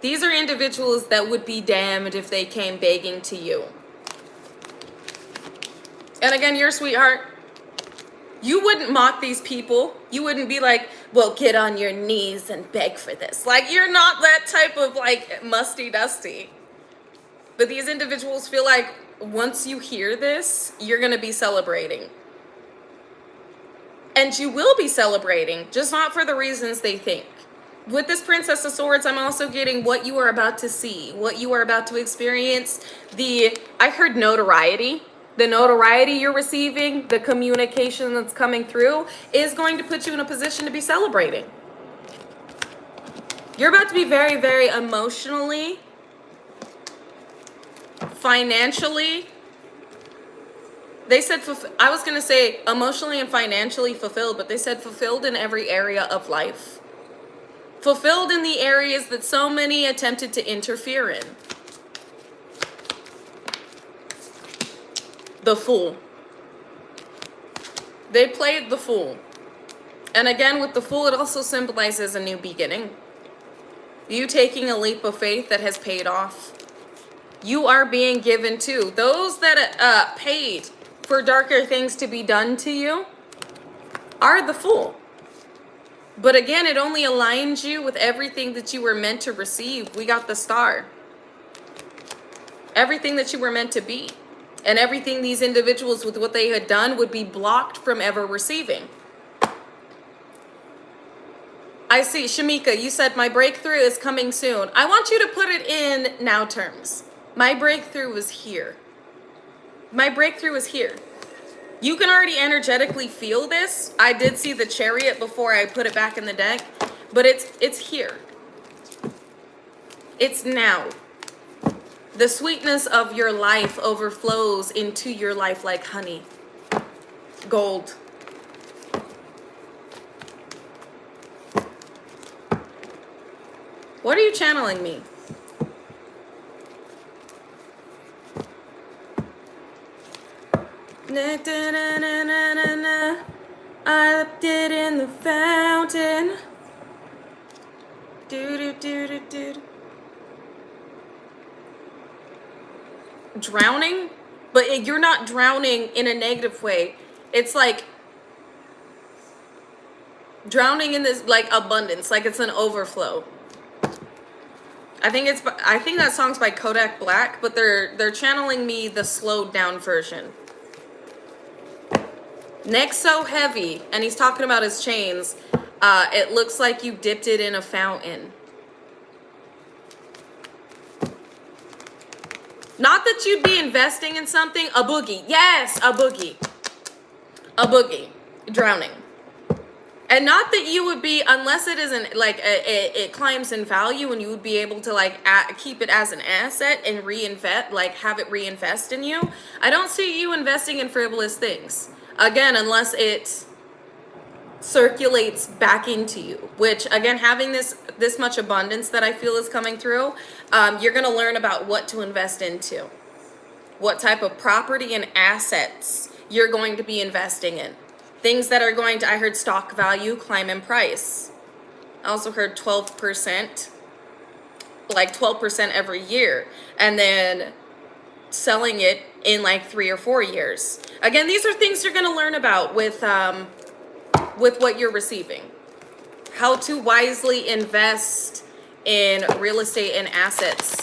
These are individuals that would be damned if they came begging to you. And again, your sweetheart, you wouldn't mock these people. You wouldn't be like, well, get on your knees and beg for this. Like, you're not that type of like musty dusty. But these individuals feel like once you hear this, you're going to be celebrating. And you will be celebrating, just not for the reasons they think. With this Princess of Swords, I'm also getting what you are about to see, what you are about to experience. I heard notoriety. The notoriety you're receiving, the communication that's coming through is going to put you in a position to be celebrating. You're about to be very, very emotionally, financially. They said, I was going to say emotionally and financially fulfilled, but they said fulfilled in every area of life. Fulfilled in the areas that so many attempted to interfere in. The Fool. They played the Fool. And again, with the Fool, it also symbolizes a new beginning. You taking a leap of faith that has paid off. You are being given to those that paid for darker things to be done to you are the Fool. But again, it only aligns you with everything that you were meant to receive. We got the star. Everything that you were meant to be. And everything these individuals with what they had done would be blocked from ever receiving. I see, Shamika, you said my breakthrough is coming soon. I want you to put it in now terms. My breakthrough is here. My breakthrough is here. You can already energetically feel this. I did see the Chariot before I put it back in the deck, but it's here. It's now. The sweetness of your life overflows into your life like honey. Gold. What are you channeling me? Na, na, na, na, na, na. I left it in the fountain. Do do do do do. Drowning, but you're not drowning in a negative way. It's like drowning in this like abundance, like it's an overflow. I think that song's by Kodak Black, but they're channeling me the slowed down version. Neck so heavy, and he's talking about his chains. It looks like you dipped it in a fountain. Not that you'd be investing in something. A boogie. Yes, a boogie. A boogie. Drowning. And not that you would be, unless it isn't like it climbs in value and you would be able to like keep it as an asset and reinvest, like have it reinvest in you. I don't see you investing in frivolous things. Again, unless it circulates back into you, which again, having this much abundance that I feel is coming through, you're going to learn about what to invest into, what type of property and assets you're going to be investing in. Things that are going to, I heard stock value climb in price. I also heard 12%, like 12% every year, and then selling it in like 3 or 4 years. Again, these are things you're going to learn about with what you're receiving. How to wisely invest in real estate and assets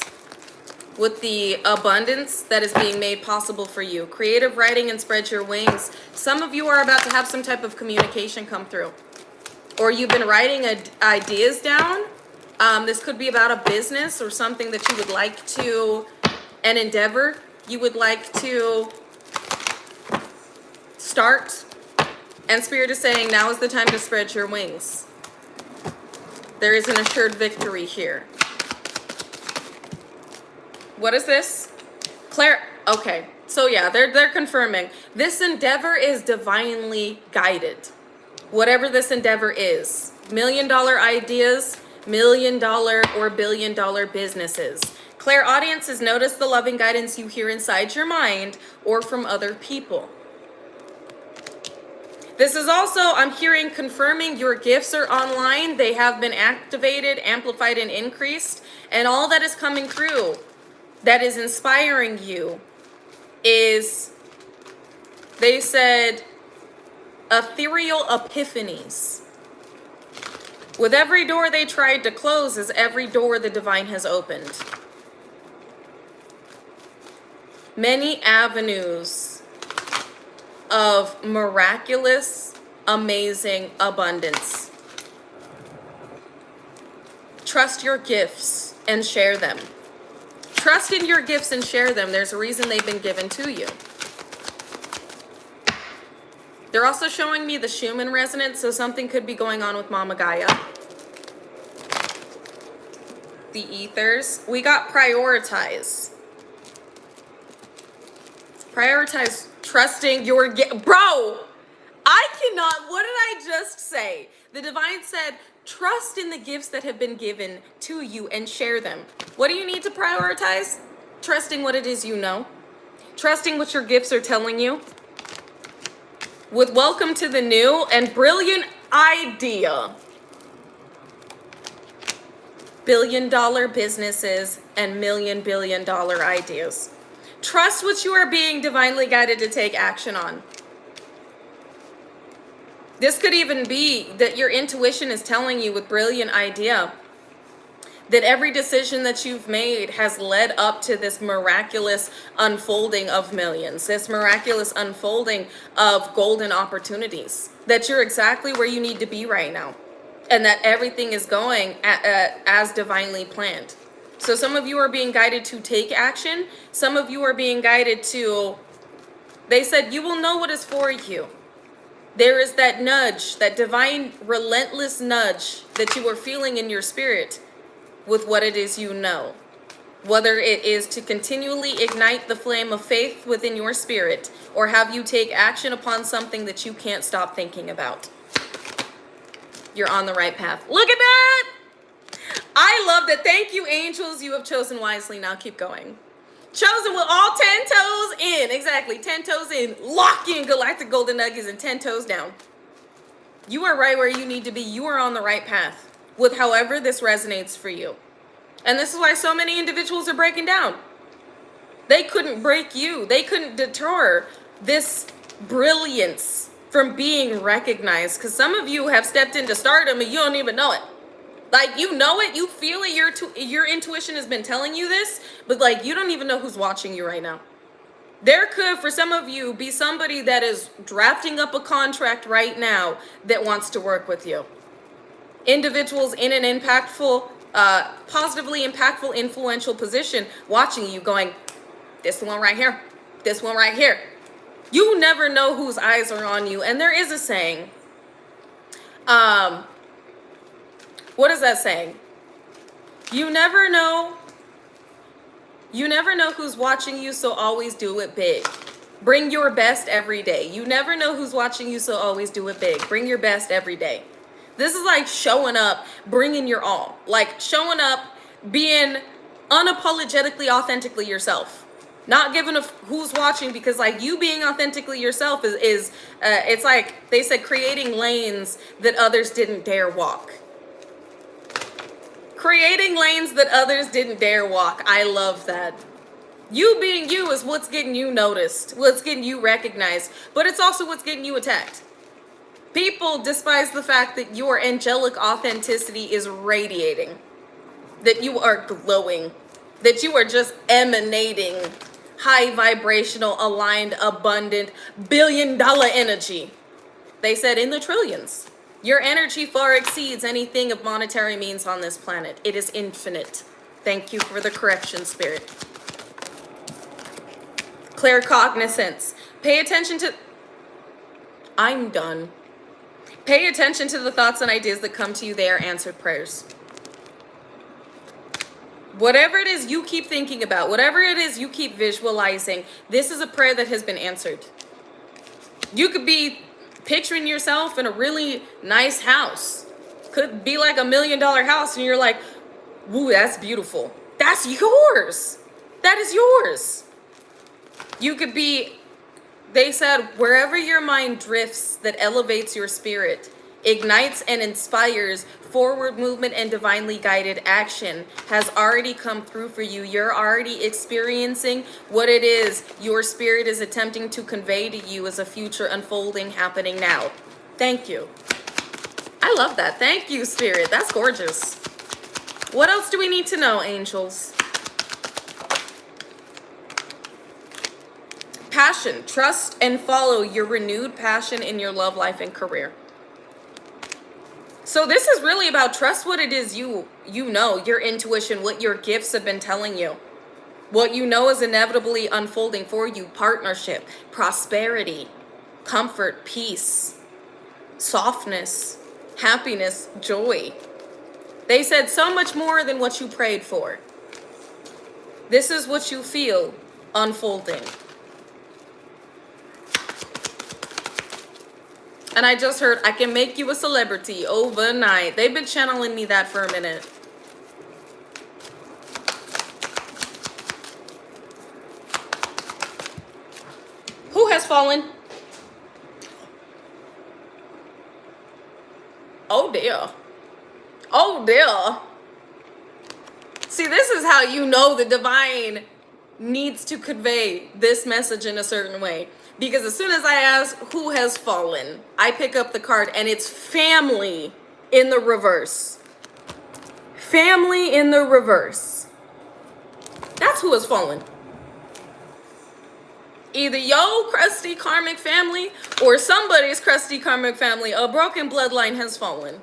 with the abundance that is being made possible for you. Creative writing and spread your wings. Some of you are about to have some type of communication come through. Or you've been writing ideas down. This could be about a business or something that you would like to, an endeavor you would like to start. And Spirit is saying, now is the time to spread your wings. There is an assured victory here. What is this? Claire, okay. So yeah, they're confirming. This endeavor is divinely guided. Whatever this endeavor is. $1 million ideas, $1 million or $1 billion businesses. Claire, audiences, notice the loving guidance you hear inside your mind or from other people. This is also, I'm hearing, confirming your gifts are online. They have been activated, amplified, and increased. And all that is coming through that is inspiring you is, they said, ethereal epiphanies. With every door they tried to close is every door the divine has opened. Many avenues of miraculous, amazing abundance. Trust your gifts and share them. Trust in your gifts and share them. There's a reason they've been given to you. They're also showing me the Schumann resonance, so something could be going on with Mama Gaia. The ethers. We got prioritize. Prioritize trusting your gift. Bro, I cannot. What did I just say? The divine said, trust in the gifts that have been given to you and share them. What do you need to prioritize? Trusting what it is you know. Trusting what your gifts are telling you. With welcome to the new and brilliant idea. $1 billion businesses and $1 billion ideas. Trust what you are being divinely guided to take action on. This could even be that your intuition is telling you with brilliant idea that every decision that you've made has led up to this miraculous unfolding of millions, this miraculous unfolding of golden opportunities, that you're exactly where you need to be right now, and that everything is going as divinely planned. So some of you are being guided to take action. Some of you are being guided to, they said, you will know what is for you. There is that nudge, that divine, relentless nudge that you are feeling in your spirit with what it is you know. Whether it is to continually ignite the flame of faith within your spirit, or have you take action upon something that you can't stop thinking about. You're on the right path. Look at that! I love that. Thank you, angels. You have chosen wisely. Now keep going. Chosen with all 10 toes in. Exactly. 10 toes in. Lock in galactic golden nuggets and 10 toes down. You are right where you need to be. You are on the right path with however this resonates for you. And this is why so many individuals are breaking down. They couldn't break you. They couldn't deter this brilliance from being recognized. Because some of you have stepped into stardom and you don't even know it. Like, you know it, you feel it, your intuition has been telling you this, but like, you don't even know who's watching you right now. There could, for some of you, be somebody that is drafting up a contract right now that wants to work with you. Individuals in an impactful, positively impactful, influential position watching you going, this one right here, this one right here. You never know whose eyes are on you. And there is a saying, what is that saying? You never know who's watching you, so always do it big. Bring your best every day. You never know who's watching you, so always do it big. Bring your best every day. This is like showing up, bringing your all. Like showing up, being unapologetically, authentically yourself. Not giving a who's watching, because like you being authentically yourself is it's like they said, creating lanes that others didn't dare walk. Creating lanes that others didn't dare walk. I love that. You being you is what's getting you noticed, what's getting you recognized, but it's also what's getting you attacked. People despise the fact that your angelic authenticity is radiating, that you are glowing, that you are just emanating high vibrational, aligned, abundant, billion-dollar energy. They said in the trillions. Your energy far exceeds anything of monetary means on this planet. It is infinite. Thank you for the correction, Spirit. Claircognizance. Pay attention to... I'm done. Pay attention to the thoughts and ideas that come to you. They are answered prayers. Whatever it is you keep thinking about, whatever it is you keep visualizing, this is a prayer that has been answered. You could be picturing yourself in a really nice house. Could be like $1 million house and you're like, woo, that's beautiful. That's yours. That is yours. You could be, they said, wherever your mind drifts that elevates your spirit, ignites and inspires forward movement and divinely guided action has already come through for you. You're already experiencing what it is your spirit is attempting to convey to you as a future unfolding happening now. Thank you. I love that. Thank you, Spirit. That's gorgeous. What else do we need to know, angels? Passion. Trust and follow your renewed passion in your love life and career. So this is really about trust what it is you know, your intuition, what your gifts have been telling you. What you know is inevitably unfolding for you. Partnership, prosperity, comfort, peace, softness, happiness, joy. They said so much more than what you prayed for. This is what you feel unfolding. And I just heard, I can make you a celebrity overnight. They've been channeling me that for a minute. Who has fallen? Oh dear. Oh dear. See, this is how you know the divine needs to convey this message in a certain way. Because as soon as I ask who has fallen, I pick up the card and it's family in the reverse. Family in the reverse. That's who has fallen. Either your crusty karmic family or somebody's crusty karmic family, a broken bloodline has fallen.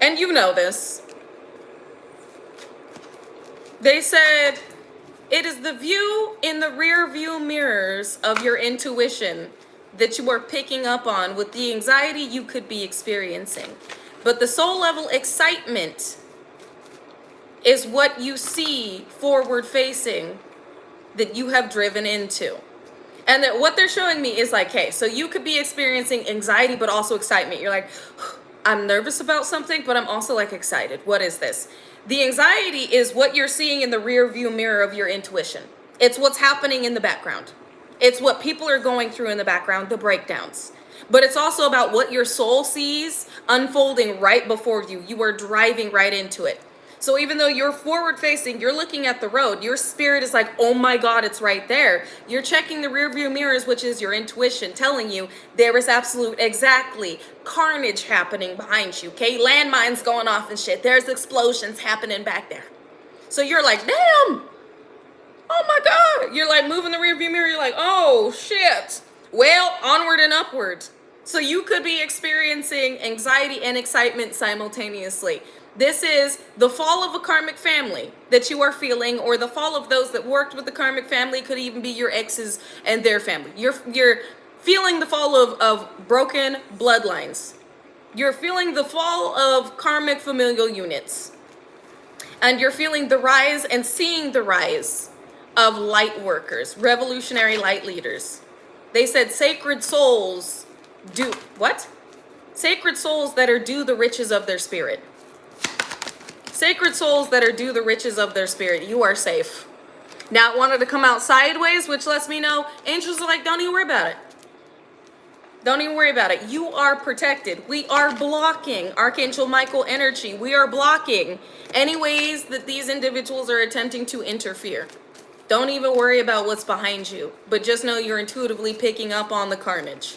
And you know this. They said, it is the view in the rear view mirrors of your intuition that you are picking up on with the anxiety you could be experiencing. But the soul level excitement is what you see forward facing that you have driven into. And that what they're showing me is like, hey, so you could be experiencing anxiety, but also excitement. You're like, I'm nervous about something, but I'm also like excited. What is this? The anxiety is what you're seeing in the rear view mirror of your intuition. It's what's happening in the background. It's what people are going through in the background, the breakdowns. But it's also about what your soul sees unfolding right before you. You are driving right into it. So even though you're forward facing, you're looking at the road, your spirit is like, oh my God, it's right there. You're checking the rear view mirrors, which is your intuition telling you there is exactly carnage happening behind you. Okay. Landmines going off and shit. There's explosions happening back there. So you're like, damn. Oh my God. You're like moving the rear view mirror. You're like, oh shit. Well, onward and upward. So you could be experiencing anxiety and excitement simultaneously. This is the fall of a karmic family that you are feeling, or the fall of those that worked with the karmic family. Could even be your exes and their family. You're feeling the fall of broken bloodlines. You're feeling the fall of karmic familial units. And you're feeling the rise and seeing the rise of light workers, revolutionary light leaders. They said sacred souls do what? Sacred souls that are due the riches of their spirit. Sacred souls that are due the riches of their spirit. You are safe. Now it wanted to come out sideways, which lets me know angels are like, don't even worry about it. Don't even worry about it. You are protected. We are blocking Archangel Michael energy. We are blocking any ways that these individuals are attempting to interfere. Don't even worry about what's behind you, but just know you're intuitively picking up on the carnage.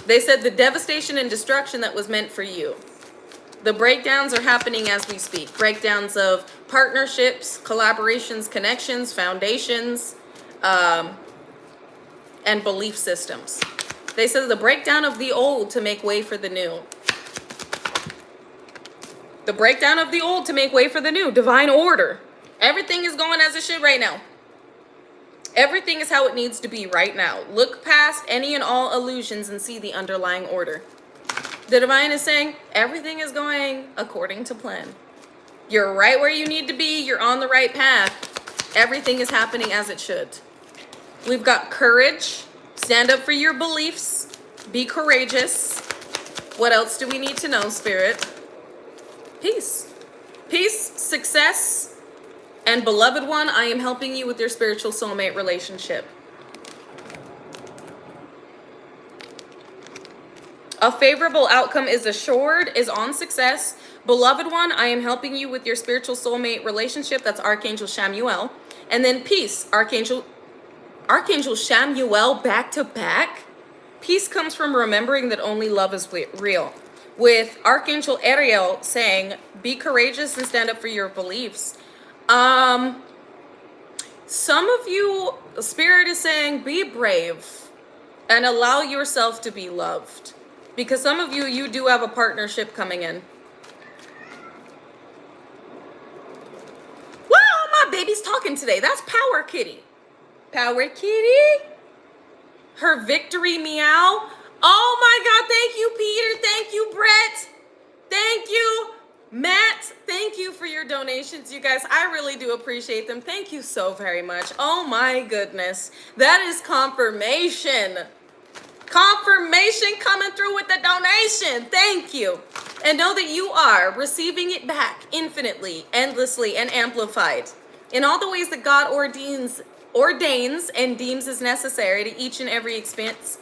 They said the devastation and destruction that was meant for you. The breakdowns are happening as we speak. Breakdowns of partnerships, collaborations, connections, foundations, and belief systems. They said the breakdown of the old to make way for the new. The breakdown of the old to make way for the new. Divine order. Everything is going as it should right now. Everything is how it needs to be right now. Look past any and all illusions and see the underlying order. The divine is saying everything is going according to plan. You're right where you need to be. You're on the right path. Everything is happening as it should. We've got courage. Stand up for your beliefs. Be courageous. What else do we need to know, Spirit? Peace. Peace, success, and beloved one, I am helping you with your spiritual soulmate relationship. A favorable outcome is assured, is on success. Beloved one, I am helping you with your spiritual soulmate relationship. That's Archangel Chamuel. And then peace, Archangel Chamuel back to back. Peace comes from remembering that only love is real. With Archangel Ariel saying, be courageous and stand up for your beliefs. Some of you, Spirit is saying, be brave and allow yourself to be loved. Because some of you, you do have a partnership coming in. Wow, my baby's talking today. That's Power Kitty. Power Kitty. Her victory meow. Oh my God, thank you, Peter. Thank you, Brett. Thank you, Matt. Thank you for your donations, you guys. I really do appreciate them. Thank you so very much. Oh my goodness. That is confirmation. Confirmation coming through with the donation. Thank you. And know that you are receiving it back infinitely, endlessly, and amplified in all the ways that God ordains and deems as necessary to each and every expansive,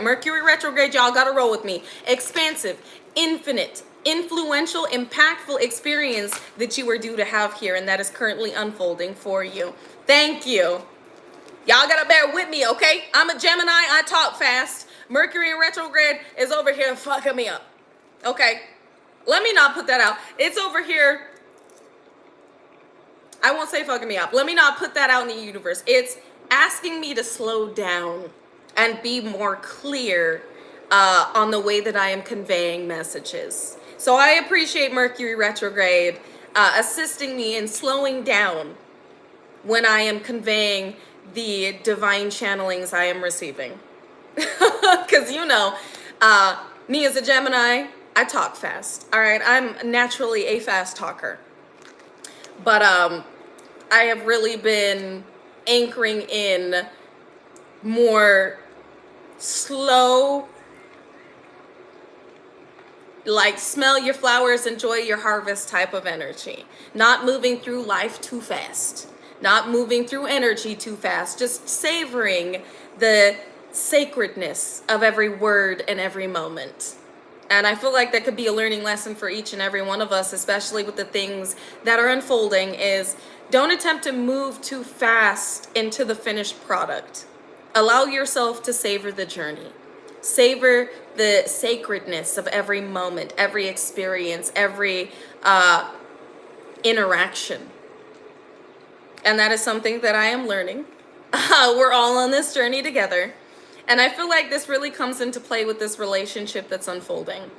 Mercury retrograde, y'all gotta roll with me. Expansive, infinite, influential, impactful experience that you are due to have here, and that is currently unfolding for you. Thank you. Y'all gotta bear with me, okay? I'm a Gemini, I talk fast. Mercury in retrograde is over here fucking me up. Okay? Let me not put that out. It's over here. I won't say fucking me up. Let me not put that out in the universe. It's asking me to slow down and be more clear on the way that I am conveying messages. So I appreciate Mercury retrograde assisting me in slowing down when I am conveying the divine channelings I am receiving. Because me as a Gemini, I talk fast. All right, I'm naturally a fast talker. But I have really been anchoring in more slow, like smell your flowers, enjoy your harvest type of energy. Not moving through life too fast. Not moving through energy too fast. Just savoring the sacredness of every word and every moment. And I feel like that could be a learning lesson for each and every one of us, especially with the things that are unfolding, is don't attempt to move too fast into the finished product. Allow yourself to savor the journey. Savor the sacredness of every moment, every experience, every interaction. And that is something that I am learning. We're all on this journey together. And I feel like this really comes into play with this relationship that's unfolding.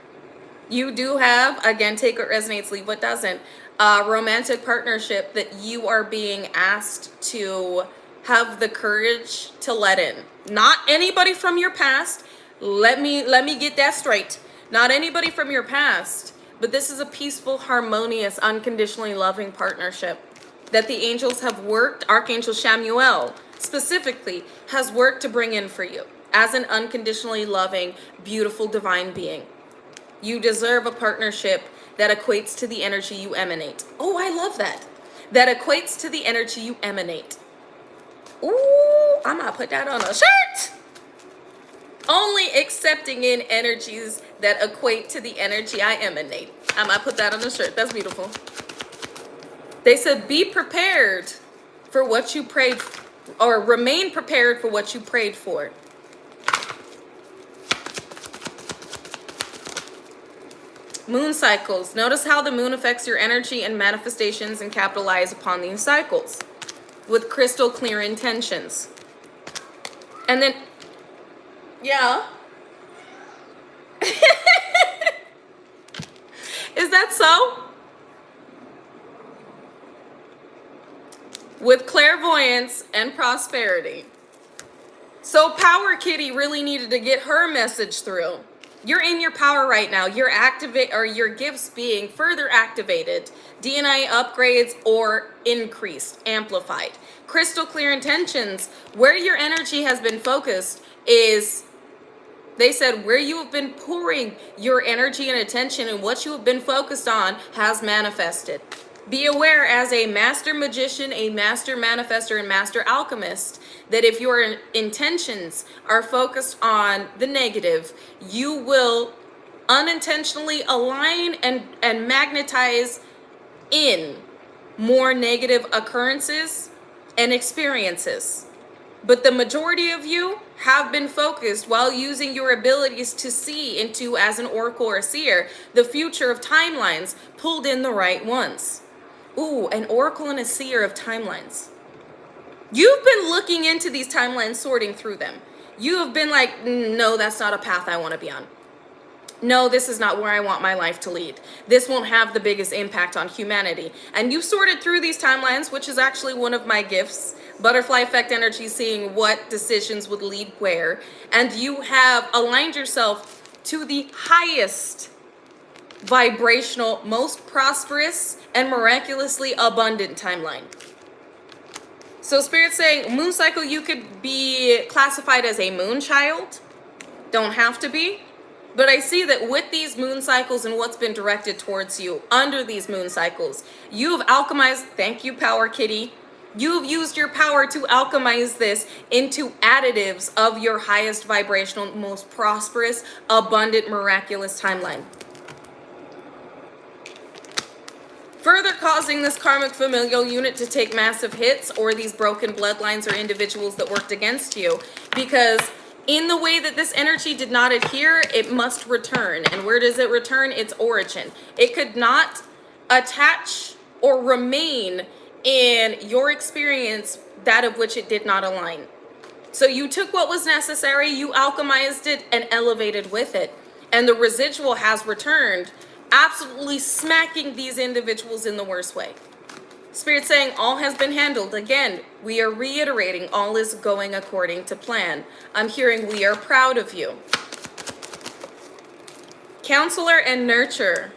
You do have, again, take what resonates, leave what doesn't, a romantic partnership that you are being asked to have the courage to let in. Not anybody from your past. Let me get that straight. Not anybody from your past, but this is a peaceful, harmonious, unconditionally loving partnership that the angels have worked, Archangel Chamuel specifically, has worked to bring in for you as an unconditionally loving, beautiful, divine being. You deserve a partnership that equates to the energy you emanate. Oh, I love that. That equates to the energy you emanate. Ooh, I'm gonna put that on a shirt. Only accepting in energies that equate to the energy I emanate. I'm gonna put that on a shirt. That's beautiful. They said, be prepared for what you prayed, or remain prepared for what you prayed for. Moon cycles. Notice how the moon affects your energy and manifestations, and capitalize upon these cycles with crystal clear intentions. And then, yeah. Is that so? With clairvoyance and prosperity. So Power Kitty really needed to get her message through. You're in your power right now. Your gifts being further activated, DNA upgrades or increased, amplified. Crystal clear intentions. Where your energy has been focused is, they said, where you have been pouring your energy and attention and what you have been focused on has manifested. Be aware, as a master magician, a master manifester, and master alchemist, that if your intentions are focused on the negative, you will unintentionally align and magnetize in more negative occurrences and experiences. But the majority of you have been focused while using your abilities to see into, as an oracle or a seer, the future of timelines, pulled in the right ones. Ooh, an oracle and a seer of timelines. You've been looking into these timelines, sorting through them. You have been like, no, that's not a path I want to be on. No, this is not where I want my life to lead. This won't have the biggest impact on humanity. And you sorted through these timelines, which is actually one of my gifts. Butterfly effect energy, seeing what decisions would lead where. And you have aligned yourself to the highest vibrational, most prosperous, and miraculously abundant timeline. So Spirit's saying, moon cycle, you could be classified as a moon child. Don't have to be. But I see that with these moon cycles and what's been directed towards you under these moon cycles, you have alchemized, thank you, Power Kitty. You have used your power to alchemize this into additives of your highest vibrational, most prosperous, abundant, miraculous timeline. further causing this karmic familial unit to take massive hits, or these broken bloodlines or individuals that worked against you. Because in the way that this energy did not adhere, it must return. And where does it return? Its origin. It could not attach or remain in your experience that of which it did not align. So you took what was necessary, you alchemized it, and elevated with it. And the residual has returned, absolutely smacking these individuals in the worst way. Spirit saying all has been handled. Again, we are reiterating all is going according to plan. I'm hearing we are proud of you. Counselor and nurture.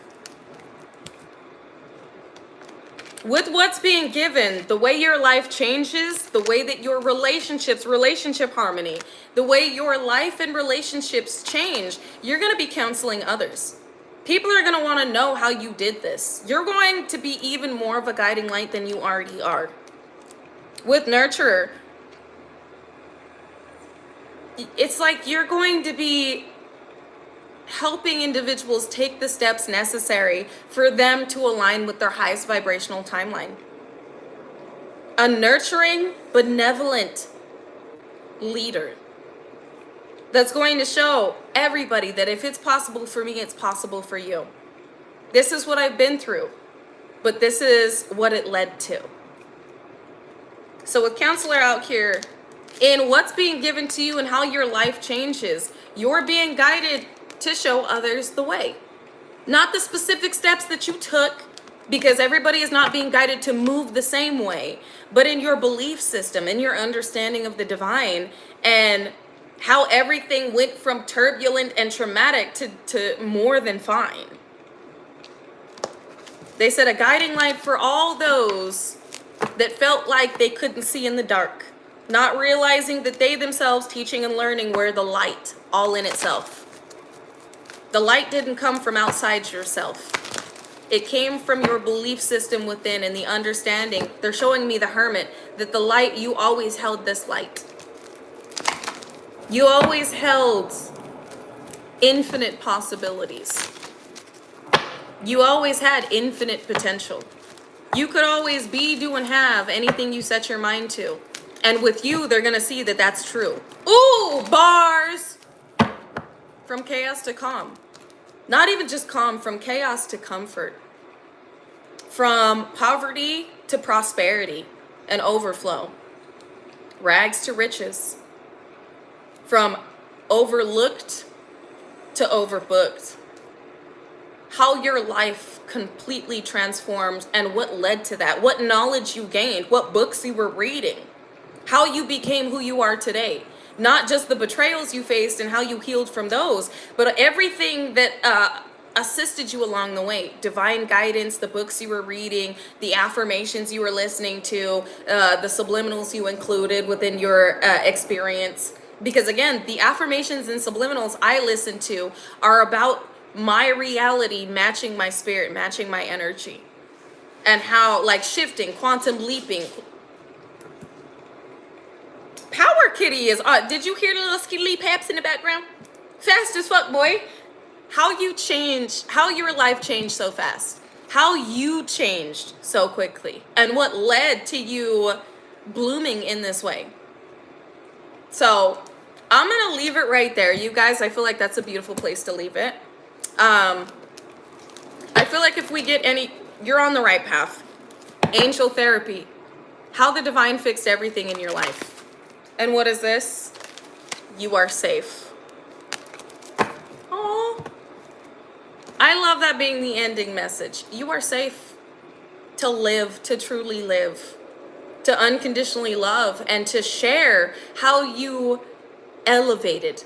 With what's being given, the way your life changes, the way that your relationships, relationship harmony, the way your life and relationships change, you're going to be counseling others. People are going to want to know how you did this. You're going to be even more of a guiding light than you already are. With nurturer, it's like you're going to be helping individuals take the steps necessary for them to align with their highest vibrational timeline. A nurturing, benevolent leader that's going to show everybody that if it's possible for me, it's possible for you. This is what I've been through, but this is what it led to. So with counselor out here, in what's being given to you and how your life changes, you're being guided to show others the way. Not the specific steps that you took, because everybody is not being guided to move the same way, but in your belief system, in your understanding of the divine, and how everything went from turbulent and traumatic to more than fine. They said a guiding light for all those that felt like they couldn't see in the dark, not realizing that they themselves, teaching and learning, were the light all in itself. The light didn't come from outside yourself. It came from your belief system within, and the understanding. They're showing me the hermit, that the light, you always held this light. You always held infinite possibilities. You always had infinite potential. You could always be, do, and have anything you set your mind to. And with you, they're going to see that that's true. Ooh, bars! From chaos to calm. Not even just calm, from chaos to comfort. From poverty to prosperity and overflow. Rags to riches. From overlooked to overbooked. How your life completely transformed and what led to that. What knowledge you gained. What books you were reading. How you became who you are today. Not just the betrayals you faced and how you healed from those, but everything that assisted you along the way. Divine guidance, the books you were reading, the affirmations you were listening to, the subliminals you included within your experience. Because again, the affirmations and subliminals I listen to are about my reality matching my spirit, matching my energy. And how, like, shifting, quantum leaping. Power Kitty is did you hear the little skitty paps in the background? Fast as fuck, boy. How you changed, how your life changed so fast. How you changed so quickly. And what led to you blooming in this way. So, I'm going to leave it right there. You guys, I feel like that's a beautiful place to leave it. I feel like if we get any, you're on the right path. Angel therapy. How the divine fixed everything in your life. And what is this? You are safe. Oh, I love that being the ending message. You are safe to live, to truly live, to unconditionally love, and to share how you elevated,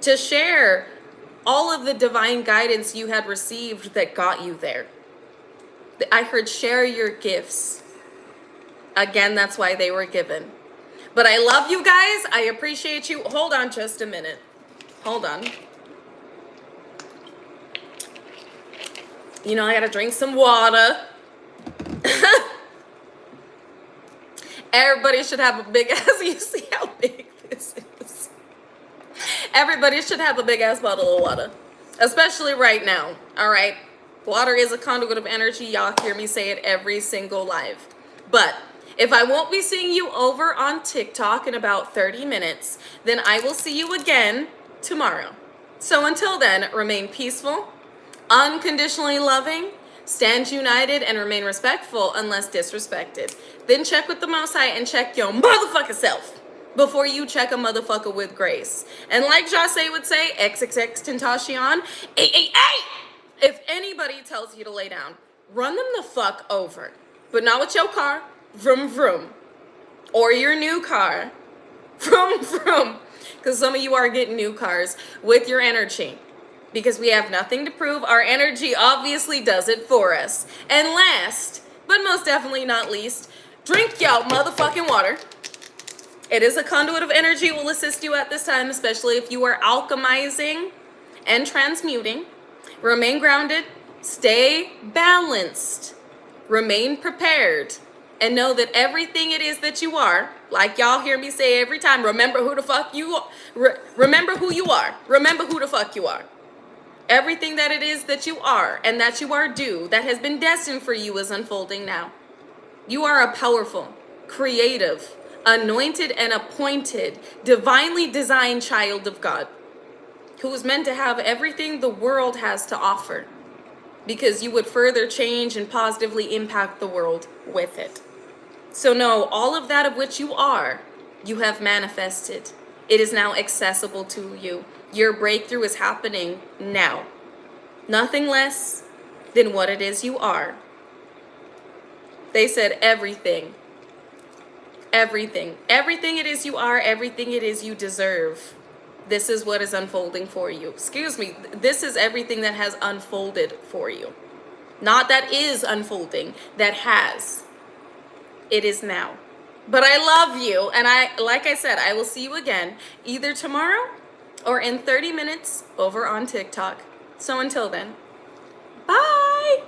to share all of the divine guidance you had received that got you there. I heard share your gifts. Again, that's why they were given. But I love you guys. I appreciate you. Hold on just a minute. Hold on. You know, I gotta drink some water. Everybody should have a big ass. You see how big this is? Everybody should have a big ass bottle of water. Especially right now. All right. Water is a conduit of energy. Y'all hear me say it every single live. But if I won't be seeing you over on TikTok in about 30 minutes, then I will see you again tomorrow. So until then, remain peaceful, unconditionally loving, stand united, and remain respectful unless disrespected. Then check with the Most High and check your motherfucking self before you check a motherfucker with grace. And like Jase would say, XXX Tentacion, if anybody tells you to lay down, run them the fuck over. But not with your car, vroom vroom. Or your new car, vroom vroom. Because some of you are getting new cars with your energy. Because we have nothing to prove. Our energy obviously does it for us. And last, but most definitely not least, drink y'all motherfucking water. It is a conduit of energy. It will assist you at this time, especially if you are alchemizing and transmuting. Remain grounded. Stay balanced. Remain prepared. And know that everything it is that you are, like y'all hear me say every time, remember who the fuck you are. Remember who you are. Remember who the fuck you are. Everything that it is that you are and that you are due, that has been destined for you, is unfolding now. You are a powerful, creative, anointed and appointed, divinely designed child of God who is meant to have everything the world has to offer, because you would further change and positively impact the world with it. So know all of that of which you are, you have manifested. It is now accessible to you. Your breakthrough is happening now. Nothing less than what it is you are. They said everything. Everything. Everything it is you are, everything it is you deserve. This is what is unfolding for you. Excuse me. This is everything that has unfolded for you. Not that is unfolding, that has. It is now. But I love you. And like I said, I will see you again either tomorrow or in 30 minutes over on TikTok. So until then, bye.